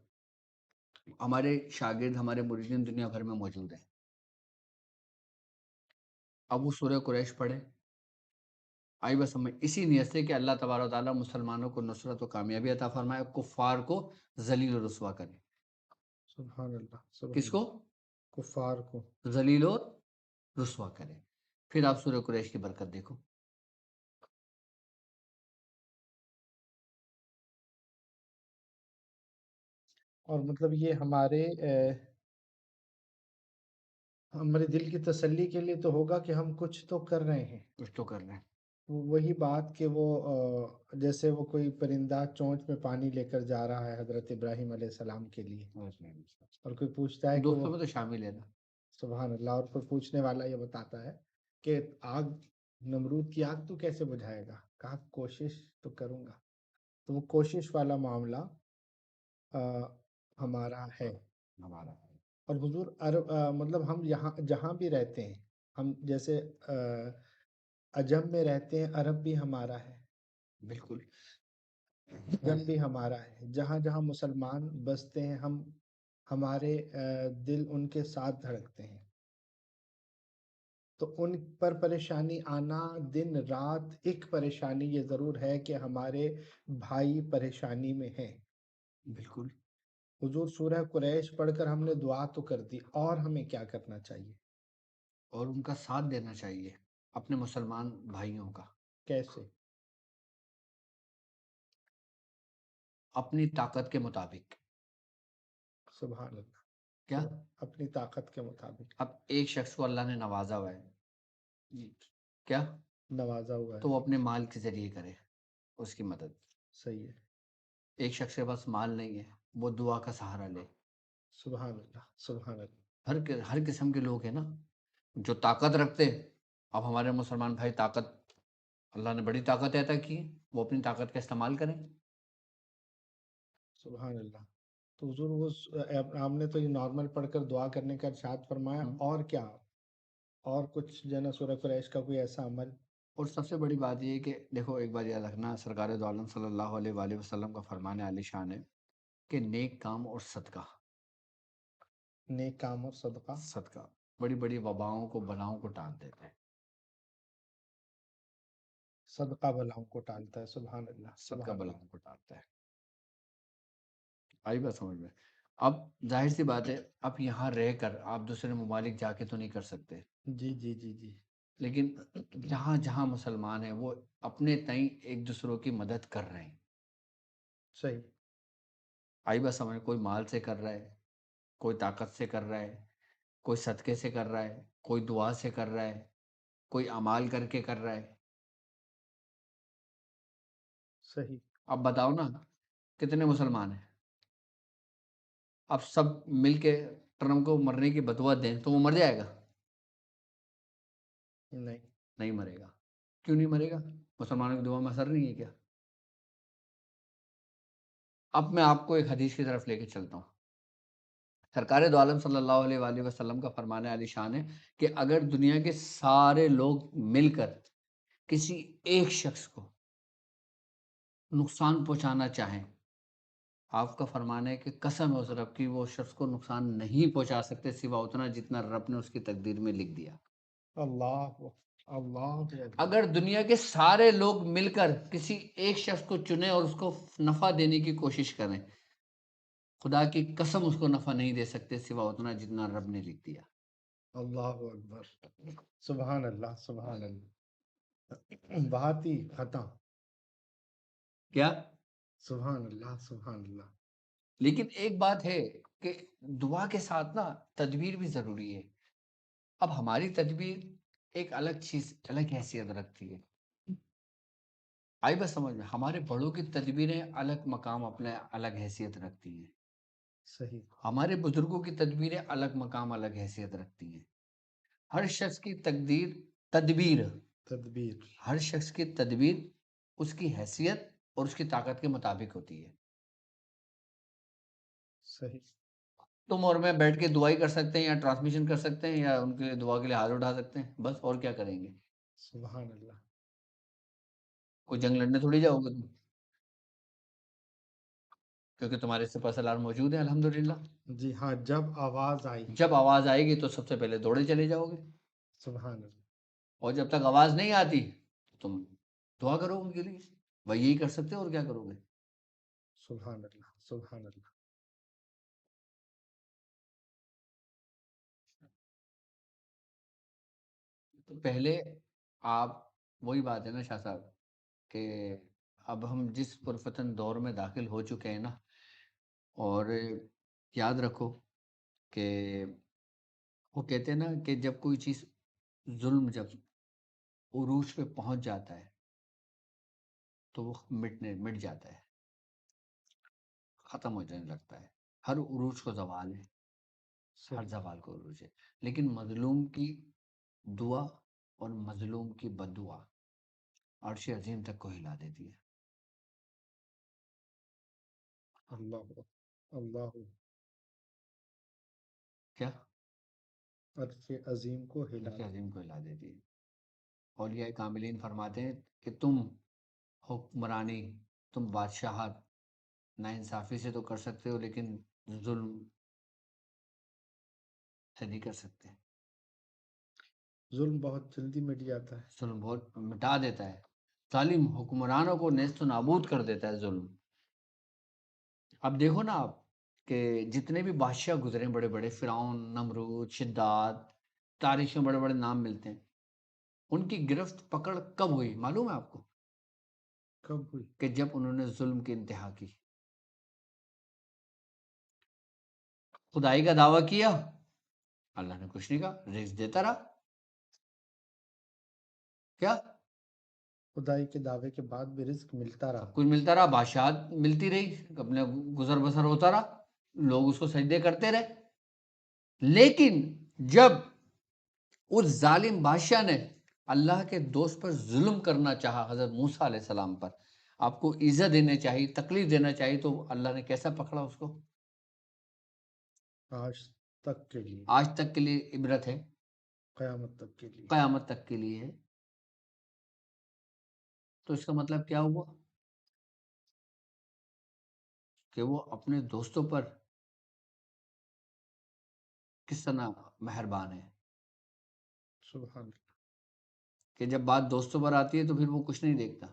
ہمارے شاگرد، ہمارے مریدین دنیا بھر میں موجود ہیں. اب وہ سورہ قریش پڑھیں، آئی بس ہمیں اسی نیت سے کہ اللہ تبارک و تعالیٰ مسلمانوں کو نصرت و کامیابی عطا فرمائے، کفار کو ذلیل و رسوا کرے. سبحان اللہ. سبحان کس کو؟ اللہ. کفار کو ذلیل و رسوا کرے. پھر آپ سورہ قریش کی برکت دیکھو. اور مطلب یہ ہمارے دل کی تسلی کے لیے تو ہوگا کہ ہم کچھ تو کر رہے ہیں. کچھ تو کر رہے ہیں. وہی بات کہ وہ جیسے وہ کوئی پرندہ چونچ میں پانی لے کر جا رہا ہے حضرت ابراہیم علیہ السلام کے لیے، اور کوئی پوچھتا ہے کہ وہ دوستوں میں تو شامل ہے نا. سبحان اللہ، اور کوئی پوچھنے والا یہ بتاتا ہے کہ آگ، نمرود کی آگ تو کیسے بجھائے گا؟ کہا کوشش تو کروں گا. تو وہ کوشش والا معاملہ ہمارا ہے. ہمارا اور حضور مطلب ہم یہاں جہاں بھی رہتے ہیں، ہم جیسے عجم میں رہتے ہیں، عرب بھی ہمارا ہے، بالکل. عجم بھی ہمارا ہے. جہاں جہاں مسلمان بستے ہیں، ہمارے دل ان کے ساتھ دھڑکتے ہیں. تو ان پر پریشانی آنا، دن رات ایک پریشانی یہ ضرور ہے کہ ہمارے بھائی پریشانی میں ہیں. بالکل. حضور سورہ قریش پڑھ کر ہم نے دعا تو کر دی، اور ہمیں کیا کرنا چاہیے؟ اور ان کا ساتھ دینا چاہیے، اپنے مسلمان بھائیوں کا. کیسے؟ اپنی طاقت کے مطابق. سبحان اللہ. کیا؟ اپنی طاقت کے مطابق. اب ایک شخص کو اللہ نے نوازا ہوا ہے، جی، کیا؟ نوازا ہوا تو وہ ہے. اپنے مال کے ذریعے کرے اس کی مدد. صحیح ہے. ایک شخص کے پاس مال نہیں ہے، وہ دعا کا سہارا لے. سبحان اللہ، سبحان اللہ. ہر قسم کے لوگ ہیں نا جو طاقت رکھتے. اب ہمارے مسلمان بھائی طاقت، اللہ نے بڑی طاقت عطا کی ہے، وہ اپنی طاقت کا استعمال کریں. سبحان اللہ. تو حضور وہ آپ نے تو یہ نارمل پڑھ کر دعا کرنے کا ارشاد فرمایا، اور کیا؟ اور کچھ جنا سورہ قریش کا کوئی ایسا عمل؟ اور سب سے بڑی بات یہ ہے کہ دیکھو، ایک بات یاد رکھنا، سرکار دو عالم صلی اللہ علیہ وآلہ وسلم کا فرمان عالی شان ہے کہ نیک کام اور صدقہ، نیک کام اور صدقہ بڑی بڑی وباؤں کو، بلاؤں کو ٹال دیتا ہے. صدقہ بلاؤں کو ٹالتا ہے. سبحان اللہ، صدقہ سبحان اللہ. بلاؤں کو ٹالتا ہے. آئی بات سمجھ میں؟ اب ظاہر سی بات ہے، اب یہاں رہ کر آپ دوسرے ممالک جا کے تو نہیں کر سکتے، جی جی جی جی. لیکن جہاں جہاں مسلمان ہیں وہ اپنے تئیں ایک دوسروں کی مدد کر رہے ہیں. صحیح. آئی بات سمجھ؟ کوئی مال سے کر رہا ہے، کوئی طاقت سے کر رہا ہے، کوئی صدقے سے کر رہا ہے، کوئی دعا سے کر رہا ہے، کوئی اعمال کر کے کر رہا ہے. صحیح. اب بتاؤ نا، کتنے مسلمان ہیں؟ اب سب مل کے ٹرمپ کو مرنے کی بدعا دیں تو وہ مر جائے گا؟ نہیں. نہیں مرے گا. کیوں نہیں مرے گا؟ مسلمانوں کی دعا میں اثر نہیں ہے کیا؟ اب میں آپ کو ایک حدیث کی طرف لے کے چلتا ہوں. سرکار دو عالم صلی اللہ علیہ وآلہ وسلم کا فرمان عالی شان ہے کہ اگر دنیا کے سارے لوگ مل کر کسی ایک شخص کو نقصان پہنچانا چاہیں، آپ کا فرمان ہے کہ قسم ہے اس رب کی، وہ شخص کو نقصان نہیں پہنچا سکتے سوا اتنا جتنا رب نے اس کی تقدیر میں لکھ دیا. اللہ اللہ. اگر دنیا کے سارے لوگ مل کر کسی ایک شخص کو چنیں اور اس کو نفع دینے کی کوشش کریں، خدا کی قسم اس کو نفع نہیں دے سکتے سوا اتنا جتنا رب نے لکھ دیا. اللہ اکبر. سبحان اللہ، سبحان اللہ. بات ہی ختم. کیا؟ سبحان اللہ، سبحان اللہ. لیکن ایک بات ہے کہ دعا کے ساتھ نا تدبیر بھی ضروری ہے. اب ہماری تدبیر ایک الگ چیز، الگ حیثیت رکھتی ہے. آئی بس سمجھ میں؟ ہمارے بڑوں کی تدبیریں الگ مقام، اپنے الگ حیثیت رکھتی ہیں. صحیح. ہمارے بزرگوں کی تدبیریں الگ مقام، الگ حیثیت رکھتی ہیں. ہر شخص کی تدبیر، ہر شخص کی تدبیر اس کی حیثیت اور اس کی طاقت کے مطابق ہوتی ہے. صحیح. تم اور میں بیٹھ کے دعائی کر سکتے ہیں، یا ٹرانسمیشن کر سکتے ہیں، یا ان کے دعا کے لیے ہاتھ اٹھا سکتے ہیں، بس. اور کیا کریں گے؟ سبحان اللہ. کوئی جنگ لڑنے تھوڑی جاؤ گے تم، کیونکہ تمہارے سے پاس الارم موجود ہے الحمدللہ. جی ہاں، جب آواز آئی، جب آواز آئے گی تو سب سے پہلے دوڑے چلے جاؤ گے. سبحان اللہ. اور جب تک آواز نہیں آتی تم دعا کرو ان کے لیے. وہ یہی کر سکتے ہو، اور کیا کرو گے؟ سبحان اللہ، سبحان اللہ. تو پہلے آپ، وہی بات ہے نا شاہ صاحب، کہ اب ہم جس پرفتن دور میں داخل ہو چکے ہیں نا، اور یاد رکھو کہ وہ کہتے ہیں نا کہ جب کوئی چیز ظلم جب عروج پہ پہنچ جاتا ہے تو وہ مٹ جاتا ہے، ختم ہو جانے لگتا ہے۔ ہر عروج کو زوال ہے، ہر صحیح زوال کو عروج ہے، لیکن مظلوم کی دعا اور مظلوم کی بد دعا عرش عظیم تک کو ہلا دیتی ہے۔ اللہ اللہ کیا؟ عرش عظیم کو ہلا عرش دے۔ عظیم کو ہلا دیتی ہے۔ اولیاء کاملین فرماتے ہیں کہ تم حکمرانی، تم بادشاہت نا انصافی سے تو کر سکتے ہو، لیکن ظلم سے نہیں کر سکتے۔ ظلم بہت جلدی مٹ جاتا ہے۔ ظلم بہت مٹا دیتا ہے، ظالم حکمرانوں کو نیست و نابود کر دیتا ہے ظلم۔ اب دیکھو نا آپ کہ جتنے بھی بادشاہ گزرے بڑے بڑے، فرعون، نمرود، شداد، تاریخ میں بڑے بڑے نام ملتے ہیں، ان کی گرفت پکڑ کب ہوئی معلوم ہے آپ کو؟ کب ہوئی؟ کہ جب انہوں نے ظلم کی انتہا کی، خدائی کا دعویٰ کیا، اللہ نے کچھ نہیں کہا، رزق دیتا رہا۔ کیا؟ خدائی کے دعوے کے بعد بھی رزق ملتا سب رہا۔ کچھ ملتا رہا، بادشاہت ملتی رہی، اپنے گزر بسر ہوتا رہا، لوگ اس کو سجدے کرتے رہے۔ لیکن جب اس ظالم بادشاہ نے اللہ کے دوست پر ظلم کرنا چاہا، حضرت موسیٰ علیہ السلام پر، آپ کو ایزا دینا چاہیے، تکلیف دینا چاہیے، تو اللہ نے کیسا پکڑا اس کو؟ آج تک کے لیے، آج تک کے لیے عبرت ہے، قیامت تک کے لیے۔ قیامت تک کے لیے ہے۔ تو اس کا مطلب کیا ہوا؟ کہ وہ اپنے دوستوں پر کس طرح مہربان ہے، سبحان اللہ۔ کہ جب بات دوستوں پر آتی ہے تو پھر وہ کچھ نہیں دیکھتا،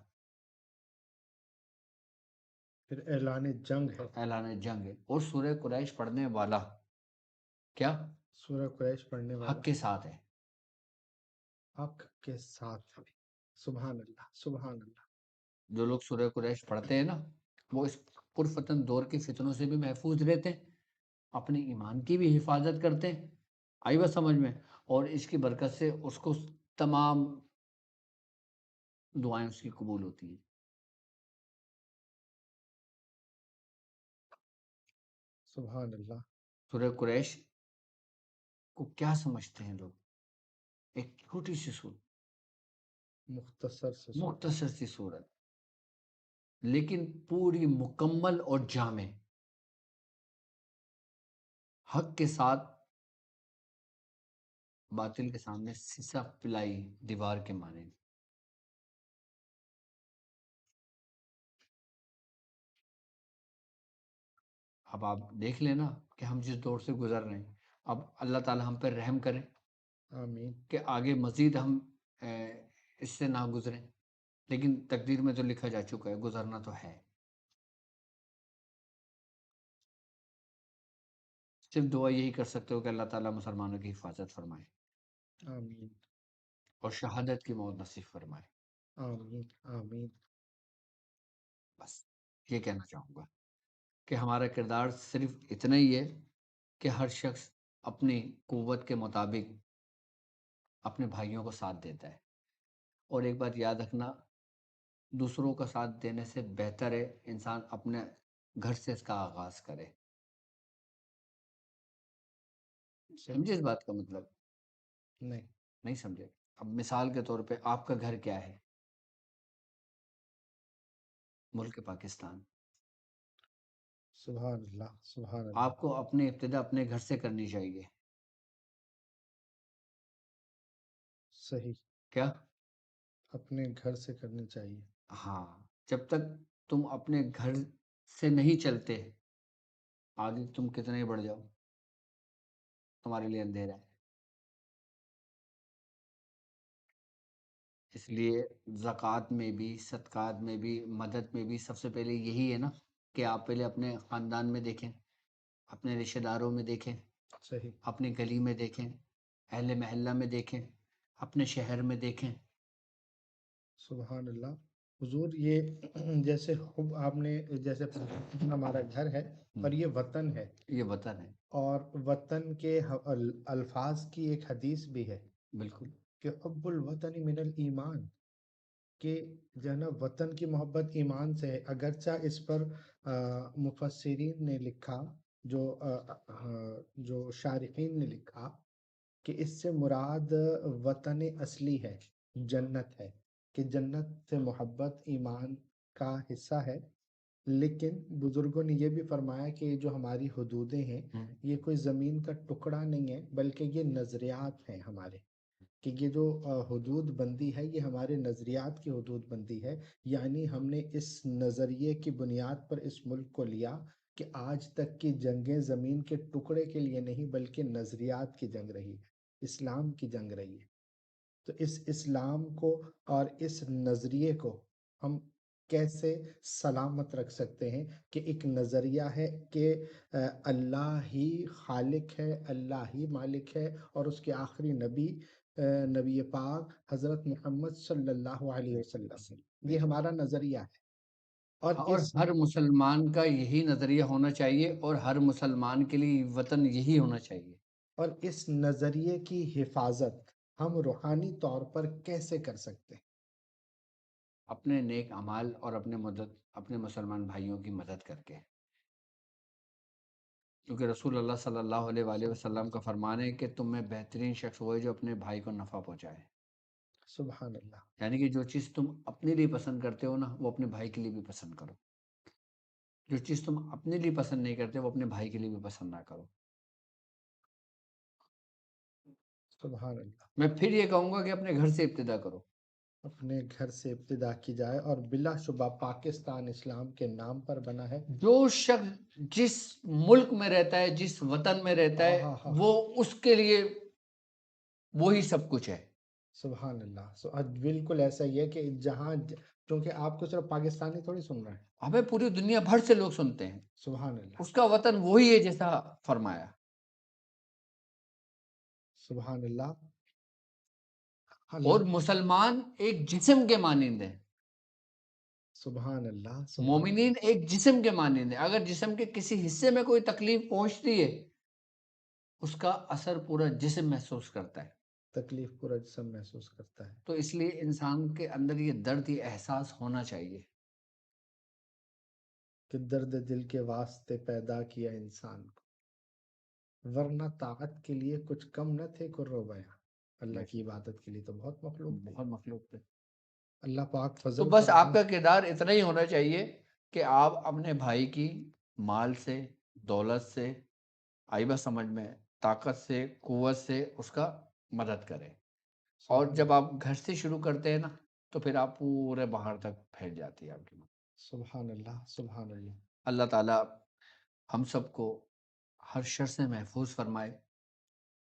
پھر اعلان جنگ ہے۔ اعلان جنگ ہے۔ اور سورہ قریش پڑھنے والا کیا سورہ قریش پڑھنے والا حق کے ساتھ ہے۔ حق کے ساتھ ہے۔ سبحان اللہ سبحان اللہ۔ جو لوگ سورہ قریش پڑھتے ہیں نا، وہ اس پرفتن دور کے فتنوں سے بھی محفوظ رہتے ہیں، اپنے ایمان کی بھی حفاظت کرتے ہیں، آئی بات سمجھ میں؟ اور اس کی برکت سے اس کو تمام دعائیں اس کی قبول ہوتی ہیں۔ سبحان اللہ۔ سورہ قریش کو کیا سمجھتے ہیں لوگ؟ ایک چھوٹی سی سورت، مختصر سے سورہ۔ مختصر سی سورت، لیکن پوری مکمل اور جامع، حق کے ساتھ باطل کے سامنے سیسا پلائی دیوار کے معنی۔ اب آپ دیکھ لینا کہ ہم جس دور سے گزر رہے ہیں، اب اللہ تعالی ہم پر رحم کرے آمین۔ کہ آگے مزید ہم اس سے نہ گزریں، لیکن تقدیر میں تو لکھا جا چکا ہے، گزرنا تو ہے۔ صرف دعا یہی کر سکتے ہو کہ اللہ تعالیٰ مسلمانوں کی حفاظت فرمائے آمین اور شہادت کی موت نصیب فرمائے۔ آمین آمین۔ بس یہ کہنا چاہوں گا کہ ہمارا کردار صرف اتنا ہی ہے کہ ہر شخص اپنی قوت کے مطابق اپنے بھائیوں کو ساتھ دیتا ہے۔ اور ایک بات یاد رکھنا، دوسروں کا ساتھ دینے سے بہتر ہے انسان اپنے گھر سے اس کا آغاز کرے۔ سمجھے اس بات کا مطلب؟ نہیں۔ نہیں سمجھے؟ اب مثال کے طور پہ آپ کا گھر کیا ہے؟ ملک پاکستان۔ سبحان اللہ سبحان اللہ۔ آپ کو اپنی ابتدا اپنے گھر سے کرنی چاہیے۔ صحیح، کیا؟ اپنے گھر سے کرنی چاہیے۔ ہاں، جب تک تم اپنے گھر سے نہیں چلتے، آگے تم کتنے ہی بڑھ جاؤ تمہارے لیے اندھیرا ہے۔ اس لیے زکوٰۃ میں بھی، صدقات میں بھی، مدد میں بھی سب سے پہلے یہی ہے نا کہ آپ پہلے اپنے خاندان میں دیکھیں، اپنے رشتہ داروں میں دیکھیں، صحیح۔ اپنی گلی میں دیکھیں، اہل محلہ میں دیکھیں، اپنے شہر میں دیکھیں۔ سبحان اللہ۔ حضور یہ جیسے حب آپ نے جیسے ہمارا گھر ہے اور یہ وطن ہے، یہ وطن ہے، اور وطن کے الفاظ کی ایک حدیث بھی ہے بالکل کہ حب الوطن من الایمان، کہ جو ہے نا وطن کی محبت ایمان سے ہے۔ اگرچہ اس پر مفسرین نے لکھا، جو شارحین نے لکھا کہ اس سے مراد وطن اصلی ہے، جنت ہے، کہ جنت سے محبت ایمان کا حصہ ہے۔ لیکن بزرگوں نے یہ بھی فرمایا کہ یہ جو ہماری حدودیں ہیں، یہ کوئی زمین کا ٹکڑا نہیں ہے، بلکہ یہ نظریات ہیں ہمارے، کہ یہ جو حدود بندی ہے یہ ہمارے نظریات کی حدود بندی ہے۔ یعنی ہم نے اس نظریے کی بنیاد پر اس ملک کو لیا کہ آج تک کی جنگیں زمین کے ٹکڑے کے لیے نہیں بلکہ نظریات کی جنگ رہی ہے، اسلام کی جنگ رہی ہے۔ تو اس اسلام کو اور اس نظریے کو ہم کیسے سلامت رکھ سکتے ہیں کہ ایک نظریہ ہے کہ اللہ ہی خالق ہے، اللہ ہی مالک ہے، اور اس کے آخری نبی نبی پاک حضرت محمد صلی اللہ علیہ وسلم ہے۔ یہ ہمارا نظریہ ہے، اور اور اس ہر مسلمان کا یہی نظریہ ہونا چاہیے، اور ہر مسلمان کے لیے وطن یہی ہونا چاہیے۔ اور اس نظریے کی حفاظت ہم روحانی طور پر کیسے کر سکتے ہیں؟ اپنے نیک اعمال اور اپنے مسلمان بھائیوں کی مدد کر کے، کیونکہ رسول اللہ صلی اللہ علیہ وآلہ وسلم کا فرمان ہے کہ تم میں بہترین شخص وہ ہے جو اپنے بھائی کو نفع پہنچائے۔ سبحان اللہ، یعنی کہ جو چیز تم اپنے لیے پسند کرتے ہو نا، وہ اپنے بھائی کے لیے بھی پسند کرو۔ جو چیز تم اپنے لیے پسند نہیں کرتے وہ اپنے بھائی کے لیے بھی پسند نہ کرو۔ سبحان اللہ۔ میں پھر یہ کہوں گا کہ اپنے گھر سے ابتدا کرو۔ اپنے گھر سے ابتدا کی جائے، اور بلا شبہ پاکستان اسلام کے نام پر بنا ہے۔ جو شخص جس ملک میں رہتا ہے، جس وطن میں رہتا ہے، وہ اس کے لیے وہی سب کچھ ہے۔ سبحان اللہ، بالکل ایسا ہی ہے کہ جہاں، کیونکہ آپ کو صرف پاکستانی تھوڑی سن رہے ہیں، ہمیں پوری دنیا بھر سے لوگ سنتے ہیں۔ سبحان اللہ، اس کا وطن وہی ہے جیسا فرمایا۔ سبحان اللہ، اور اللہ، مسلمان ایک جسم کے مانند ہیں، سبحان اللہ، سبحان مومنین ایک جسم کے مانند ہیں۔ اگر جسم کے کسی حصے میں کوئی تکلیف پہنچتی ہے، اس کا اثر پورا جسم محسوس کرتا ہے۔ تکلیف پورا جسم محسوس کرتا ہے۔ تو اس لیے انسان کے اندر یہ درد، یہ احساس ہونا چاہیے۔ کہ درد دل کے واسطے پیدا کیا انسان کو، ورنہ طاعت کے لیے کچھ کم نہ تھے کرو بیاں، اللہ کی عبادت کے لیے تو بہت مخلوق تھے۔ بہت مخلوق تھے۔ اللہ پاک تو فضل بس آپ فرمائے۔ کا کردار اتنا ہی ہونا چاہیے کہ آپ اپنے بھائی کی مال سے، دولت سے، آئی بس سمجھ میں، طاقت سے، قوت سے اس کا مدد کریں۔ اور جب آپ گھر سے شروع کرتے ہیں نا، تو پھر آپ پورے باہر تک پھیل جاتی ہے آپ کی مدد۔ سبحان اللہ، سبحان اللہ، اللہ تعالیٰ ہم سب کو ہر شر سے محفوظ فرمائے،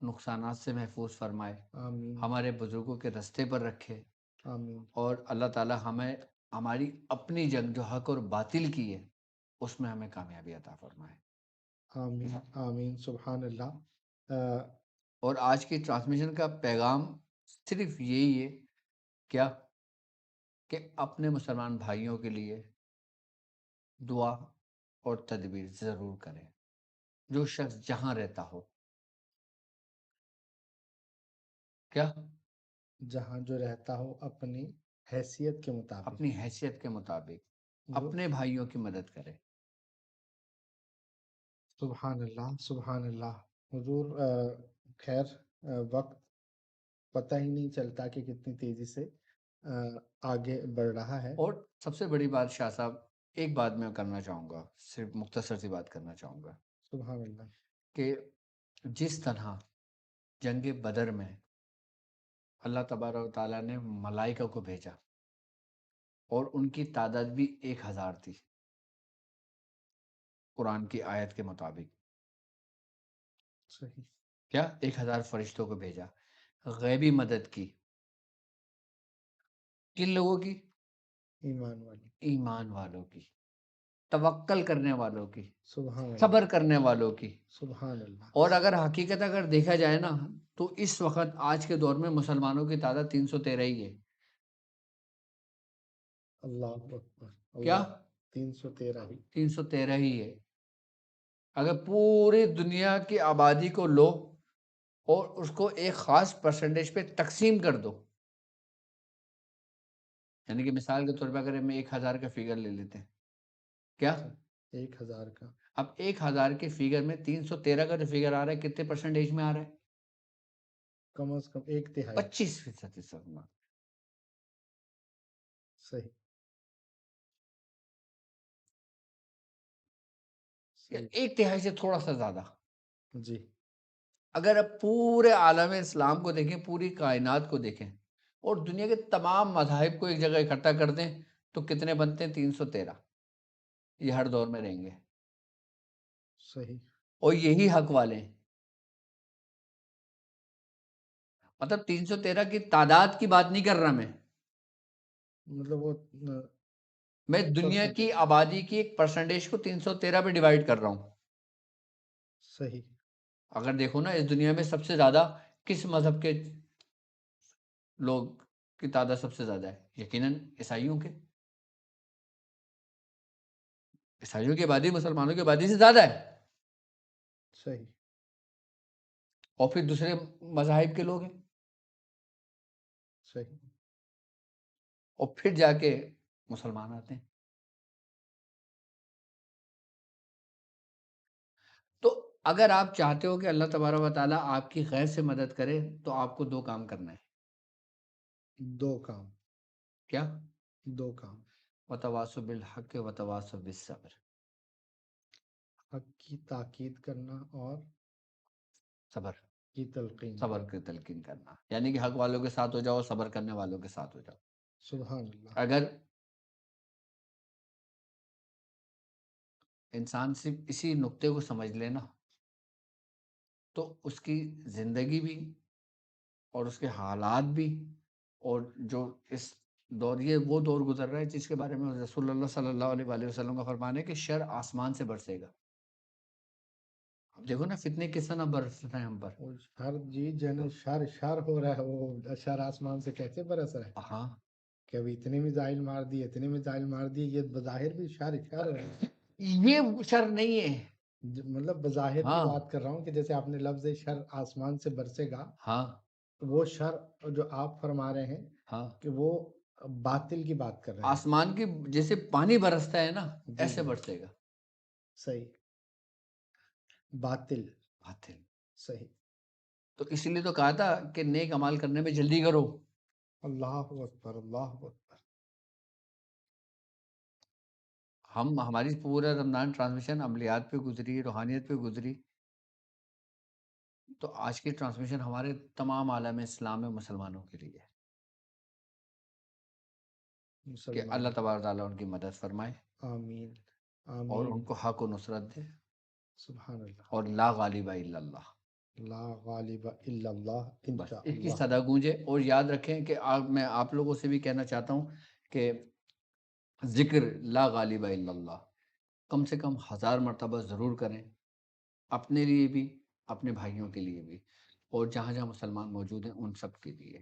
نقصانات سے محفوظ فرمائے، آمین، ہمارے بزرگوں کے رستے پر رکھے، آمین، اور اللہ تعالیٰ ہمیں ہماری اپنی جنگ جو حق اور باطل کی ہے اس میں ہمیں کامیابی عطا فرمائے۔ آمین، آمین، سبحان اللہ۔ اور آج کی ٹرانسمیشن کا پیغام صرف یہی ہے، کیا کہ اپنے مسلمان بھائیوں کے لیے دعا اور تدبیر ضرور کریں، جو شخص جہاں رہتا ہو۔ کیا؟ جہاں جو رہتا ہو اپنی حیثیت کے مطابق، اپنی حیثیت کے مطابق جو اپنے بھائیوں کی مدد کرے۔ سبحان اللہ، سبحان اللہ۔ حضور خیر، وقت پتہ ہی نہیں چلتا کہ کتنی تیزی سے آگے بڑھ رہا ہے۔ اور سب سے بڑی بات شاہ صاحب، ایک بات میں کرنا چاہوں گا، صرف مختصر سی بات کرنا چاہوں گا، سبحان اللہ، کہ جس طرح جنگ بدر میں اللہ تبارک و تعالیٰ نے ملائکہ کو بھیجا، اور ان کی تعداد بھی 1000 تھی قرآن کی آیت کے مطابق۔ صحیح، کیا 1000 فرشتوں کو بھیجا، غیبی مدد کی، کن لوگوں کی؟ ایمان والی، ایمان والوں کی، توکل کرنے والوں کی، سبحان اللہ، صبر کرنے والوں کی۔ سبحان اللہ، اور اگر حقیقت اگر دیکھا جائے نا، تو اس وقت آج کے دور میں مسلمانوں کی تعداد 313 ہی ہے۔ اللہ اکبر، کیا اللہ 313 ہی 313 ہی ہے. اگر پوری دنیا کی آبادی کو لو اور اس کو ایک خاص پرسنٹیج پہ تقسیم کر دو، یعنی کہ مثال کے طور پہ اگر ہم 1000 کا فگر لے لیتے ہیں، کیا 1000 کا اب 1000 کے فگر میں 313 کا جو فگر آ رہا ہے کتنے پرسنٹیج میں آ رہا ہے؟ کم از کم 1/3. 25% اس وقت میں. صحیح یا صحیح 1/3 سے تھوڑا سا زیادہ. جی اگر اب پورے عالم اسلام کو دیکھیں، پوری کائنات کو دیکھیں اور دنیا کے تمام مذاہب کو ایک جگہ اکٹھا کر دیں تو کتنے بنتے ہیں؟ 313. یہ ہر دور میں رہیں گے صحیح اور یہی حق والے ہیں. مطلب 313 کی تعداد کی بات نہیں کر رہا مطلب وہ میں دنیا کی آبادی کی ایک پرسنٹیج کو 313 پہ ڈیوائڈ کر رہا ہوں. صحیح اگر دیکھو نا اس دنیا میں سب سے زیادہ کس مذہب کے لوگ کی تعداد سب سے زیادہ ہے؟ یقیناً عیسائیوں کے. عیسائیوں کی آبادی مسلمانوں کی آبادی سے زیادہ ہے، صحیح اور پھر دوسرے مذاہب کے لوگ ہیں، صحیح اور پھر جا کے مسلمان آتے ہیں. تو اگر آپ چاہتے ہو کہ اللہ تبارک و تعالیٰ آپ کی خیر سے مدد کرے تو آپ کو 2 کام کرنا ہے. 2 کام کیا؟ 2 کام وتواصوا بالحق وتواصوا بالصبر. حق کی تاکید کرنا اور صبر کی تلقین صبر کرنا. کی تلقین کرنا، یعنی کہ حق والوں کے ساتھ ہو جاؤ، صبر کرنے والوں کے ساتھ ہو جاؤ. سبحان اللہ اگر انسان صرف اسی نقطے کو سمجھ لینا تو اس کی زندگی بھی اور اس کے حالات بھی، اور جو اس دور، یہ وہ دور گزر رہا ہے جس کے بارے میں رسول اللہ صلی اللہ علیہ وآلہ وسلم کا فرمان ہے کہ شر آسمان سے برسے گا. اب دیکھو نا فتنے کس طرح برس رہے ہیں ہم پر. وہ ہر جی جن شر ہو رہا ہے، وہ شر آسمان سے کیسے برس رہا ہے ہاں کہ ابھی اتنے میزائل مار دیے، اتنے میزائل مار دیے. یہ بظاہر بھی شر ہے. یہ شر نہیں ہے. مطلب بظاہر کی ہاں بات کر رہا ہوں کہ جیسے آپ نے لفظ شر آسمان سے برسے گا، ہاں تو وہ شر جو آپ فرما رہے ہیں ہاں کہ وہ باطل کی بات کر رہے ہیں. آسمان کی جیسے پانی برستا ہے نا جی ایسے جی برسے گا. صحیح باطل باطل. صحیح. تو اسی لیے تو کہا تھا کہ نیک عمال کرنے میں جلدی کرو. اللہ اکبر اللہ اکبر. ہماری پورا رمضان ٹرانسمیشن عملیات پہ گزری، روحانیت پہ گزری. تو آج کی ٹرانسمیشن ہمارے تمام عالم اسلام میں مسلمانوں کے لیے ہے کہ مسلمان اللہ تبارک تعالیٰ ان کی مدد فرمائے آمین اور آمین. ان کو حق و نصرت دے. سبحان اللہ. اور لا غالب الا اللہ. لا غالب الا اللہ بس انشاء اس کی اللہ. صدا گونجے. اور یاد رکھیں کہ میں آپ لوگوں سے بھی کہنا چاہتا ہوں کہ ذکر لا غالب الا اللہ کم سے کم 1000 مرتبہ ضرور کریں، اپنے لیے بھی، اپنے بھائیوں کے لیے بھی، اور جہاں جہاں مسلمان موجود ہیں ان سب کے لیے.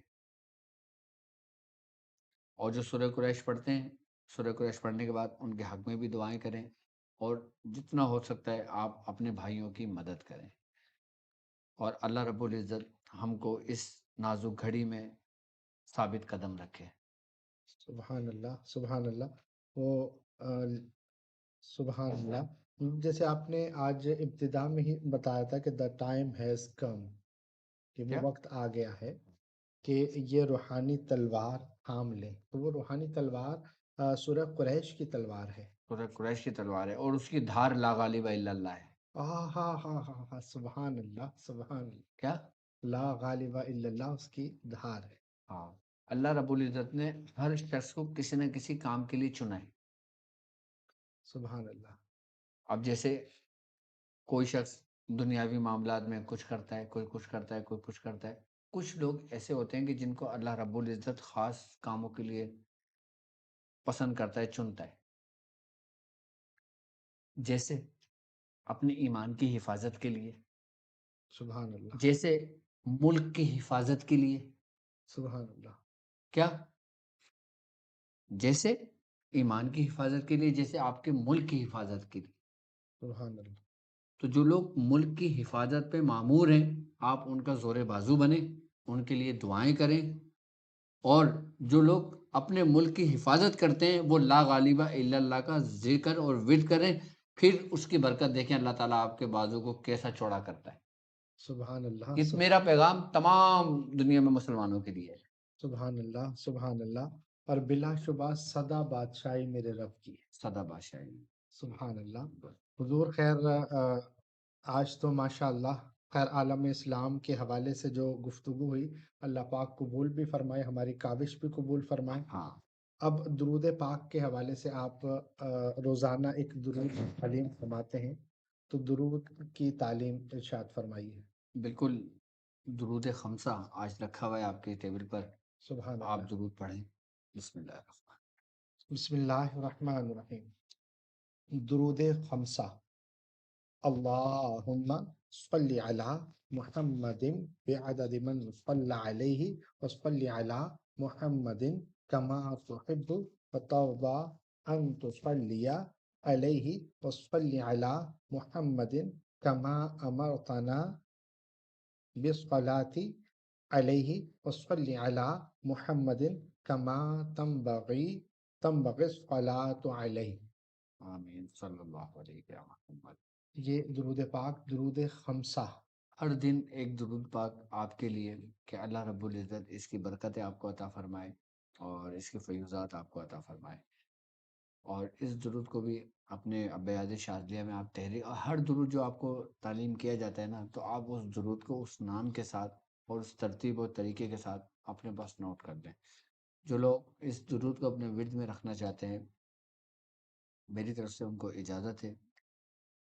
اور جو سورہ قریش پڑھتے ہیں، سورہ قریش پڑھنے کے بعد ان کے حق میں بھی دعائیں کریں، اور جتنا ہو سکتا ہے آپ اپنے بھائیوں کی مدد کریں. اور اللہ رب العزت ہم کو اس نازک گھڑی میں ثابت قدم رکھے. سبحان اللہ سبحان اللہ. وہ سبحان اللہ. جیسے آپ نے آج ابتدا میں ہی بتایا تھا کہ دا ٹائم ہیز کم، کہ وہ کیا؟ وقت آ گیا ہے کہ یہ روحانی تلوار تھام لیں. تو وہ روحانی تلوار سورہ قریش کی تلوار ہے. سورہ قریش کی تلوار ہے اور اس کی دھار لا غالب الا اللہ ہے. ہاں ہاں ہاں ہاں ہاں سبحان اللہ سبحان اللہ. کیا؟ لا غالب الا اللہ اس کی دھار ہے. ہاں، اللہ رب العزت نے ہر شخص کو کسی نہ کسی کام کے لیے چنا ہے. سبحان اللہ. اب جیسے کوئی شخص دنیاوی معاملات میں کچھ کرتا ہے، کوئی کچھ کرتا ہے، کوئی کچھ کرتا ہے. کچھ لوگ ایسے ہوتے ہیں کہ جن کو اللہ رب العزت خاص کاموں کے لیے پسند کرتا ہے، چنتا ہے. جیسے اپنے ایمان کی حفاظت کے لیے، سبحان اللہ جیسے ملک کی حفاظت کے لیے. سبحان اللہ. کیا؟ جیسے ایمان کی حفاظت کے لیے جیسے آپ کے ملک کی حفاظت کے لیے. سبحان اللہ. تو جو لوگ ملک کی حفاظت پہ معمور ہیں آپ ان کا زور بازو بنیں، ان کے لیے دعائیں کریں، اور جو لوگ اپنے ملک کی حفاظت کرتے ہیں وہ لا غالب الا اللہ کا ذکر اور ورد کریں، پھر اس کی برکت دیکھیں اللہ تعالیٰ آپ کے بازو کو کیسا چوڑا کرتا ہے. سبحان اللہ. یہ میرا پیغام تمام دنیا میں مسلمانوں کے لیے ہے. سبحان اللہ. سبحان اللہ. اور بلا شبہ سدا بادشاہی میرے رب کی ہے. سدا بادشاہی. سبحان اللہ. حضور خیر آج تو ماشاء اللہ خیر عالم اسلام کے حوالے سے جو گفتگو ہوئی اللہ پاک قبول بھی فرمائے، ہماری کاوش بھی قبول فرمائے. ہاں اب درود پاک کے حوالے سے آپ روزانہ ایک درود تعلیم فرماتے ہیں، تو درود کی تعلیم ارشاد فرمائیے. بالکل. درود خمسہ آج رکھا ہوا ہے آپ کے ٹیبل پر، سبحان آپ اللہ. درود پڑھیں. بسم اللہ الرحمن. بسم اللہ الرحمن الرحیم. درود خمسہ. اللہم صلی علی محمد بعدد من صلی علیہ وصلی علی محمد کما تحب وترضى ان تصلی علیہ وصلی علی محمد کما امرتنا بالصلاة علیہ وصلی علی محمد کما تنبغي الصلاة علیہ. آمین صلی اللہ علیہ وسلم. یہ درود پاک درود خمسہ. ہر دن ایک درود پاک آپ کے لیے کہ اللہ رب العزت اس کی برکتیں آپ کو عطا فرمائے اور اس کے فیوزات آپ کو عطا فرمائے. اور اس درود کو بھی اپنے بیاض شاذلیہ میں آپ تحریر، اور ہر درود جو آپ کو تعلیم کیا جاتا ہے نا تو آپ اس درود کو اس نام کے ساتھ اور اس ترتیب اور طریقے کے ساتھ اپنے پاس نوٹ کر دیں. جو لوگ اس درود کو اپنے ورد میں رکھنا چاہتے ہیں میری طرف سے ان کو اجازت ہے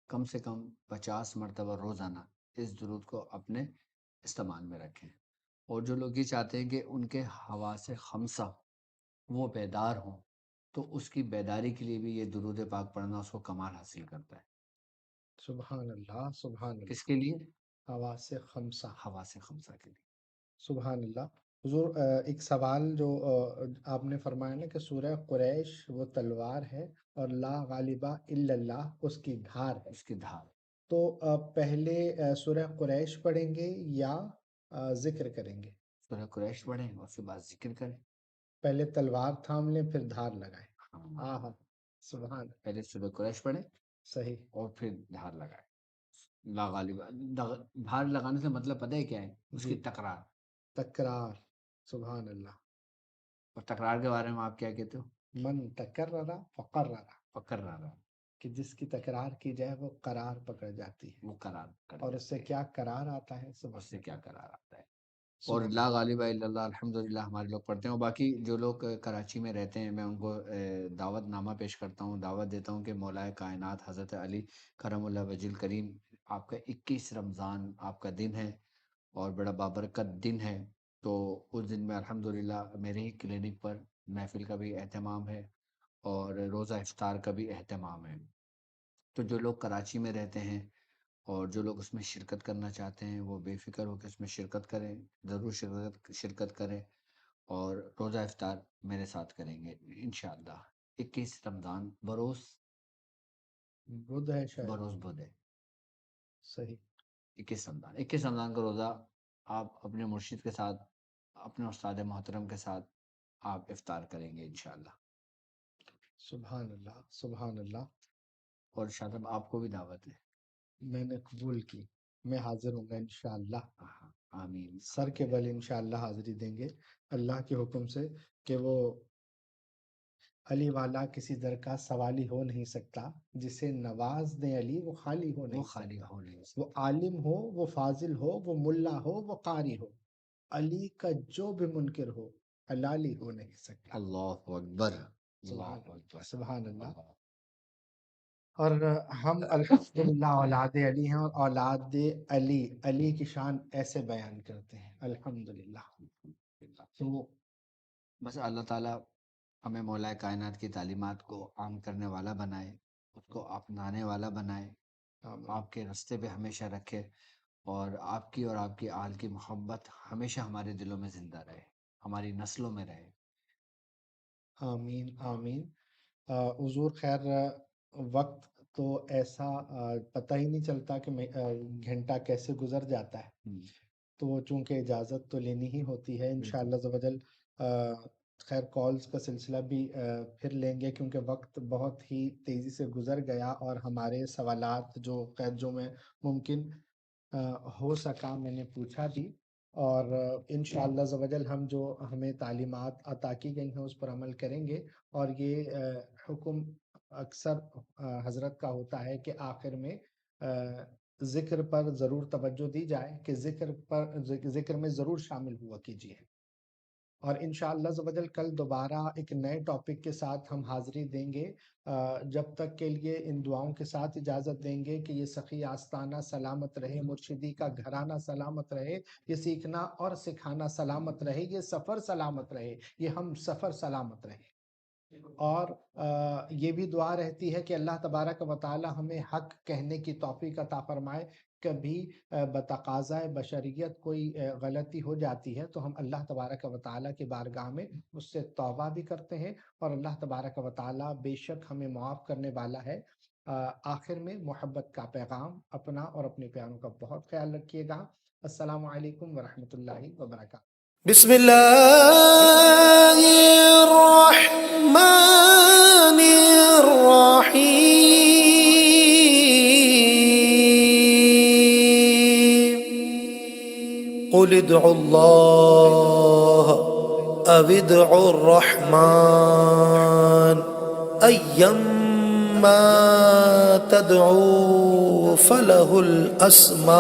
کم سے کم 50 مرتبہ روزانہ اس درود کو اپنے استعمال میں رکھیں. اور جو لوگ یہ چاہتے ہیں کہ ان کے حواس خمسہ وہ بیدار ہوں تو اس کی بیداری کے لیے بھی یہ درود پاک پڑھنا اس کو کمال حاصل کرتا ہے. سبحان اللہ. سبحان اللہ. کس کے لیے؟ حواس خمسہ. حواس خمسہ کے لیے. سبحان اللہ. حضور ایک سوال جو آپ نے فرمایا نا کہ سورہ قریش وہ تلوار ہے اور لا غالبہ الا اللہ اس کی دھار ہے، اس کی دھار. تو پہلے سورہ قریش پڑھیں گے یا ذکر کریں گے؟ سورہ قریش پڑھیں اور اس کے بعد ذکر کریں. پہلے تلوار تھام لیں پھر دھار لگائیں. ہاں ہاں. سبحان. پہلے سورہ قریش پڑھیں صحیح. اور پھر دھار لگائیں. لا غالب. دھار لگانے سے مطلب پتہ ہے کیا ہے؟ اس کی جی. تکرار. تکرار. سبحان اللہ. اور تکرار کے بارے میں آپ کیا کہتے ہو؟ من تکرر فقرر. پکڑ رہا کہ جس کی تکرار کی جائے وہ قرار پکڑ جاتی ہے، وہ قرار کر اور اس سے کیا قرار آتا ہے. اس سے کیا قرار آتا ہے. اور سبحان. لا غالب الا اللہ الحمدللہ ہمارے لوگ پڑھتے ہیں. اور باقی جو لوگ کراچی میں رہتے ہیں میں ان کو دعوت نامہ پیش کرتا ہوں، دعوت دیتا ہوں کہ مولا کائنات حضرت علی کرم اللہ وجہ الکریم آپ کا 21 رمضان آپ کا دن ہے اور بڑا بابرکت دن ہے. تو اس دن میں الحمدللہ میرے ہی کلینک پر محفل کا بھی اہتمام ہے اور روزہ افطار کا بھی اہتمام ہے. تو جو لوگ کراچی میں رہتے ہیں اور جو لوگ اس میں شرکت کرنا چاہتے ہیں وہ بے فکر ہو کے اس میں شرکت کریں، ضرور شرکت کریں اور روزہ افطار میرے ساتھ کریں گے انشاءاللہ. 21 رمضان بروز بدھ ہے شاید. بروز بدھ ہے. صحیح. 21 رمضان کا روزہ آپ اپنے مرشد کے ساتھ اپنے استاد محترم کے ساتھ آپ افطار کریں گے انشاءاللہ. سبحان اللہ. سبحان اللہ. اور شاید اب آپ کو بھی دعوت ہے. میں نے قبول کی، میں حاضر ہوں گا انشاءاللہ. آمین. سر کے بل انشاءاللہ حاضری دیں گے اللہ کے حکم سے، کہ وہ علی والا کسی در کا سوالی ہو نہیں سکتا، جسے نواز دیں علی وہ خالی ہو وہ نہیں خالی سکتا. ہو نہیں وہ سکتا. عالم ہو، وہ فاضل ہو، وہ ملا ہو، وہ قاری ہو، علی کا جو بھی منکر ہو حلالی ہو نہیں سکتا. اللہ اکبر. سبحان اللہ اللہ. اکبر. سبحان اللہ. اور ہم الحمدللہ اولاد علی ہیں، اور اولاد علی کی شان ایسے بیان کرتے ہیں الحمدللہ. تو بس اللہ تعالیٰ ہمیں مولا کائنات کی تعلیمات کو عام کرنے والا بنائے، اس کو اپنانے والا بنائے، آمین. آپ کے رستے پہ ہمیشہ رکھے اور آپ کی آل کی محبت ہمیشہ ہمارے دلوں میں زندہ رہے، ہماری نسلوں میں رہے. آمین. آمین. حضور خیر وقت تو ایسا پتہ ہی نہیں چلتا کہ گھنٹہ کیسے گزر جاتا ہے، تو چونکہ اجازت تو لینی ہی ہوتی ہے انشاءاللہ عز و جل خیر کالز کا سلسلہ بھی پھر لیں گے، کیونکہ وقت بہت ہی تیزی سے گزر گیا اور ہمارے سوالات جو خیر جو میں ممکن ہو سکا میں نے پوچھا بھی، اور انشاءاللہ عز و جل ہم جو ہمیں تعلیمات عطا کی گئی ہیں اس پر عمل کریں گے، اور یہ حکم اکثر حضرت کا ہوتا ہے کہ آخر میں ذکر پر ضرور توجہ دی جائے کہ ذکر میں ضرور شامل ہوا کیجیے، اور انشاءاللہ عز و جل کل دوبارہ ایک نئے ٹاپک کے ساتھ ہم حاضری دیں گے۔ جب تک کے لیے ان دعاؤں کے ساتھ اجازت دیں گے کہ یہ سخی آستانہ سلامت رہے، مرشدی کا گھرانہ سلامت رہے، یہ سیکھنا اور سکھانا سلامت رہے، یہ سفر سلامت رہے، یہ ہم سفر سلامت رہے، اور یہ بھی دعا رہتی ہے کہ اللہ تبارک و تعالی ہمیں حق کہنے کی توفیق عطا فرمائے۔ کبھی بتقاضۂ بشریت کوئی غلطی ہو جاتی ہے تو ہم اللہ تبارک و تعالی کی بارگاہ میں اس سے توبہ بھی کرتے ہیں، اور اللہ تبارک و تعالی بے شک ہمیں معاف کرنے والا ہے۔ آخر میں محبت کا پیغام، اپنا اور اپنے پیاروں کا بہت خیال رکھیے گا۔ السلام علیکم ورحمۃ اللہ وبرکاتہ۔ بسم اللہ الرحمن الرحیم قل ادعوا اللہ او ادعوا الرحمن ایما تدعوا فلہ الاسماء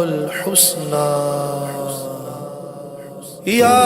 الحسنى یا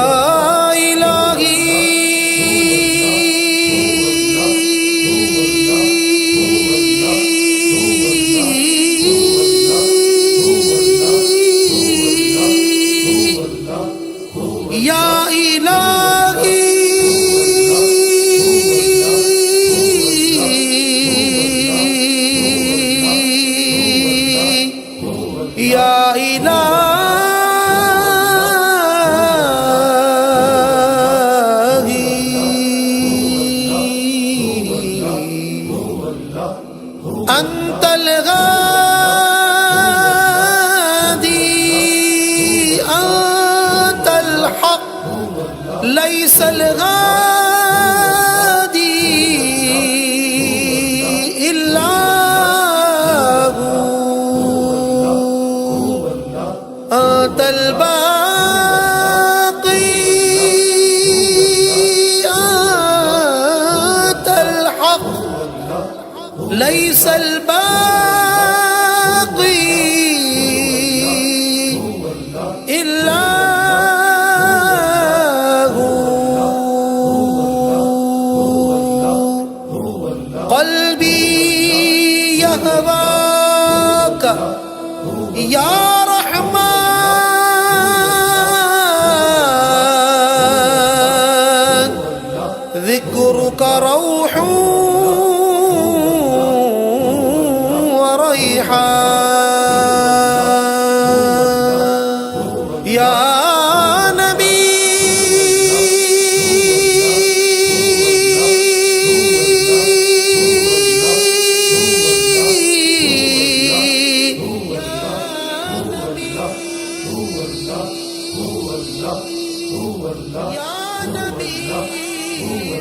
انت الغادي انت الحق ليس الغادي الا هو انت الباقي انت الحق ليس الباقي إلا هو قلبي يهواك يا رحمن ذكرك روح یا نبی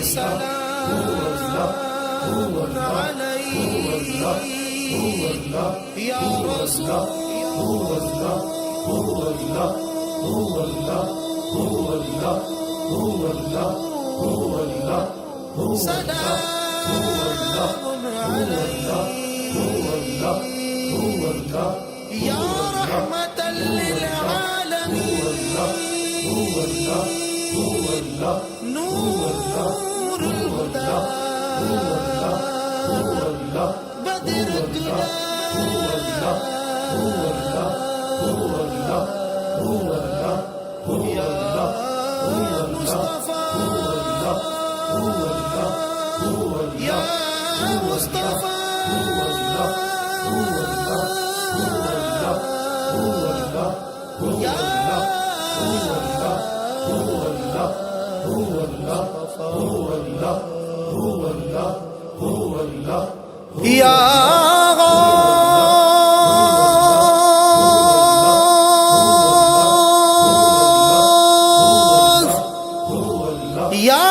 سلام علیک یا رسول سلام علیک یا رحمة للعالمین نور الهدى بدر الدجى يا مصطفى يا مصطفى يا یا غوث یا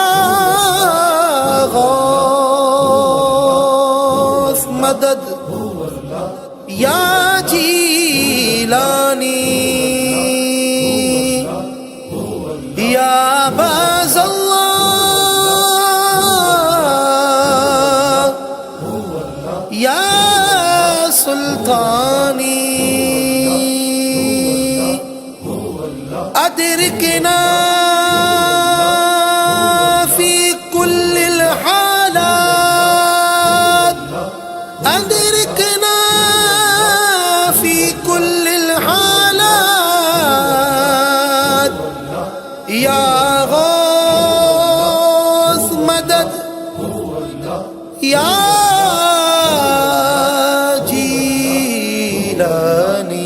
غوث مدد یا جیلانی یا باز اللہ یا سلطانی ادرکنا فی کل الحالات ادرکنا فی کل الحالات یا غوث مدد یا جیلانی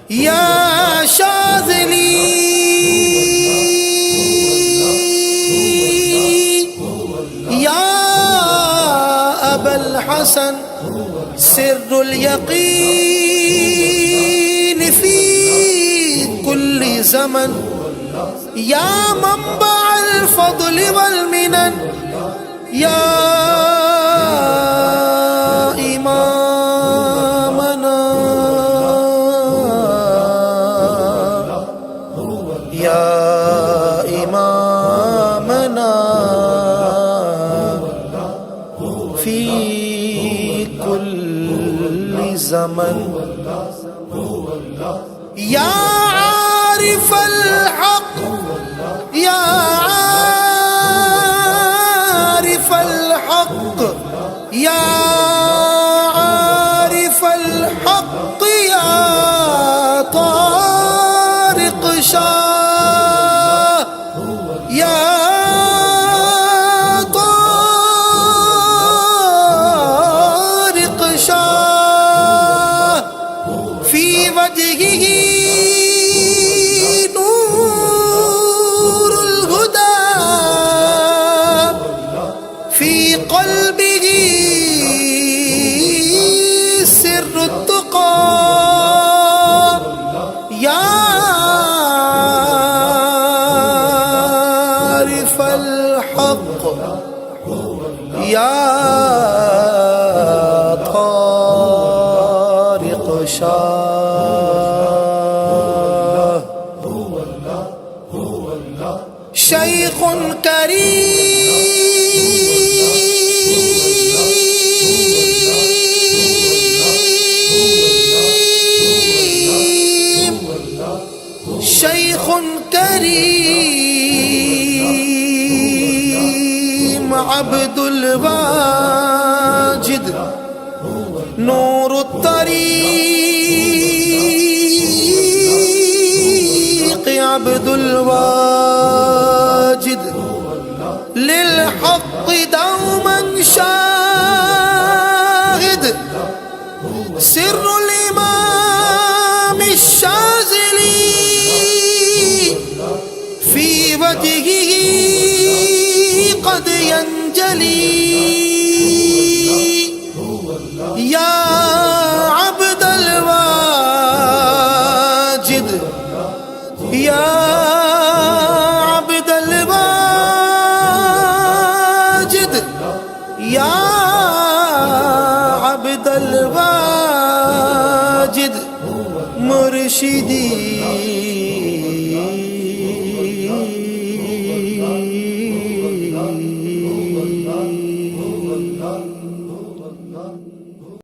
یا شاذلی یا ابا الحسن سر الیقین فی کل زمن یا منبع الفضل والمنن یا امامنا یا امامنا فی کل زمن یا عارف الحق یا عارف الحق یا عارف الحق یا طارق شاہ یا طارق شاہ فی وجہہ نور الہدی فی قلبہ سر التقی یا عارف الحق یا طارق شاہ شیخ کریم شیخ کریم عبد الواجد نور الطریق عبد الواجد للحق دوما شاهد سر الإمام الشاذلي في وجهه قد ينجلي يا عبد الواجد يا عبد الواجد يا عبد الواجد مرشدي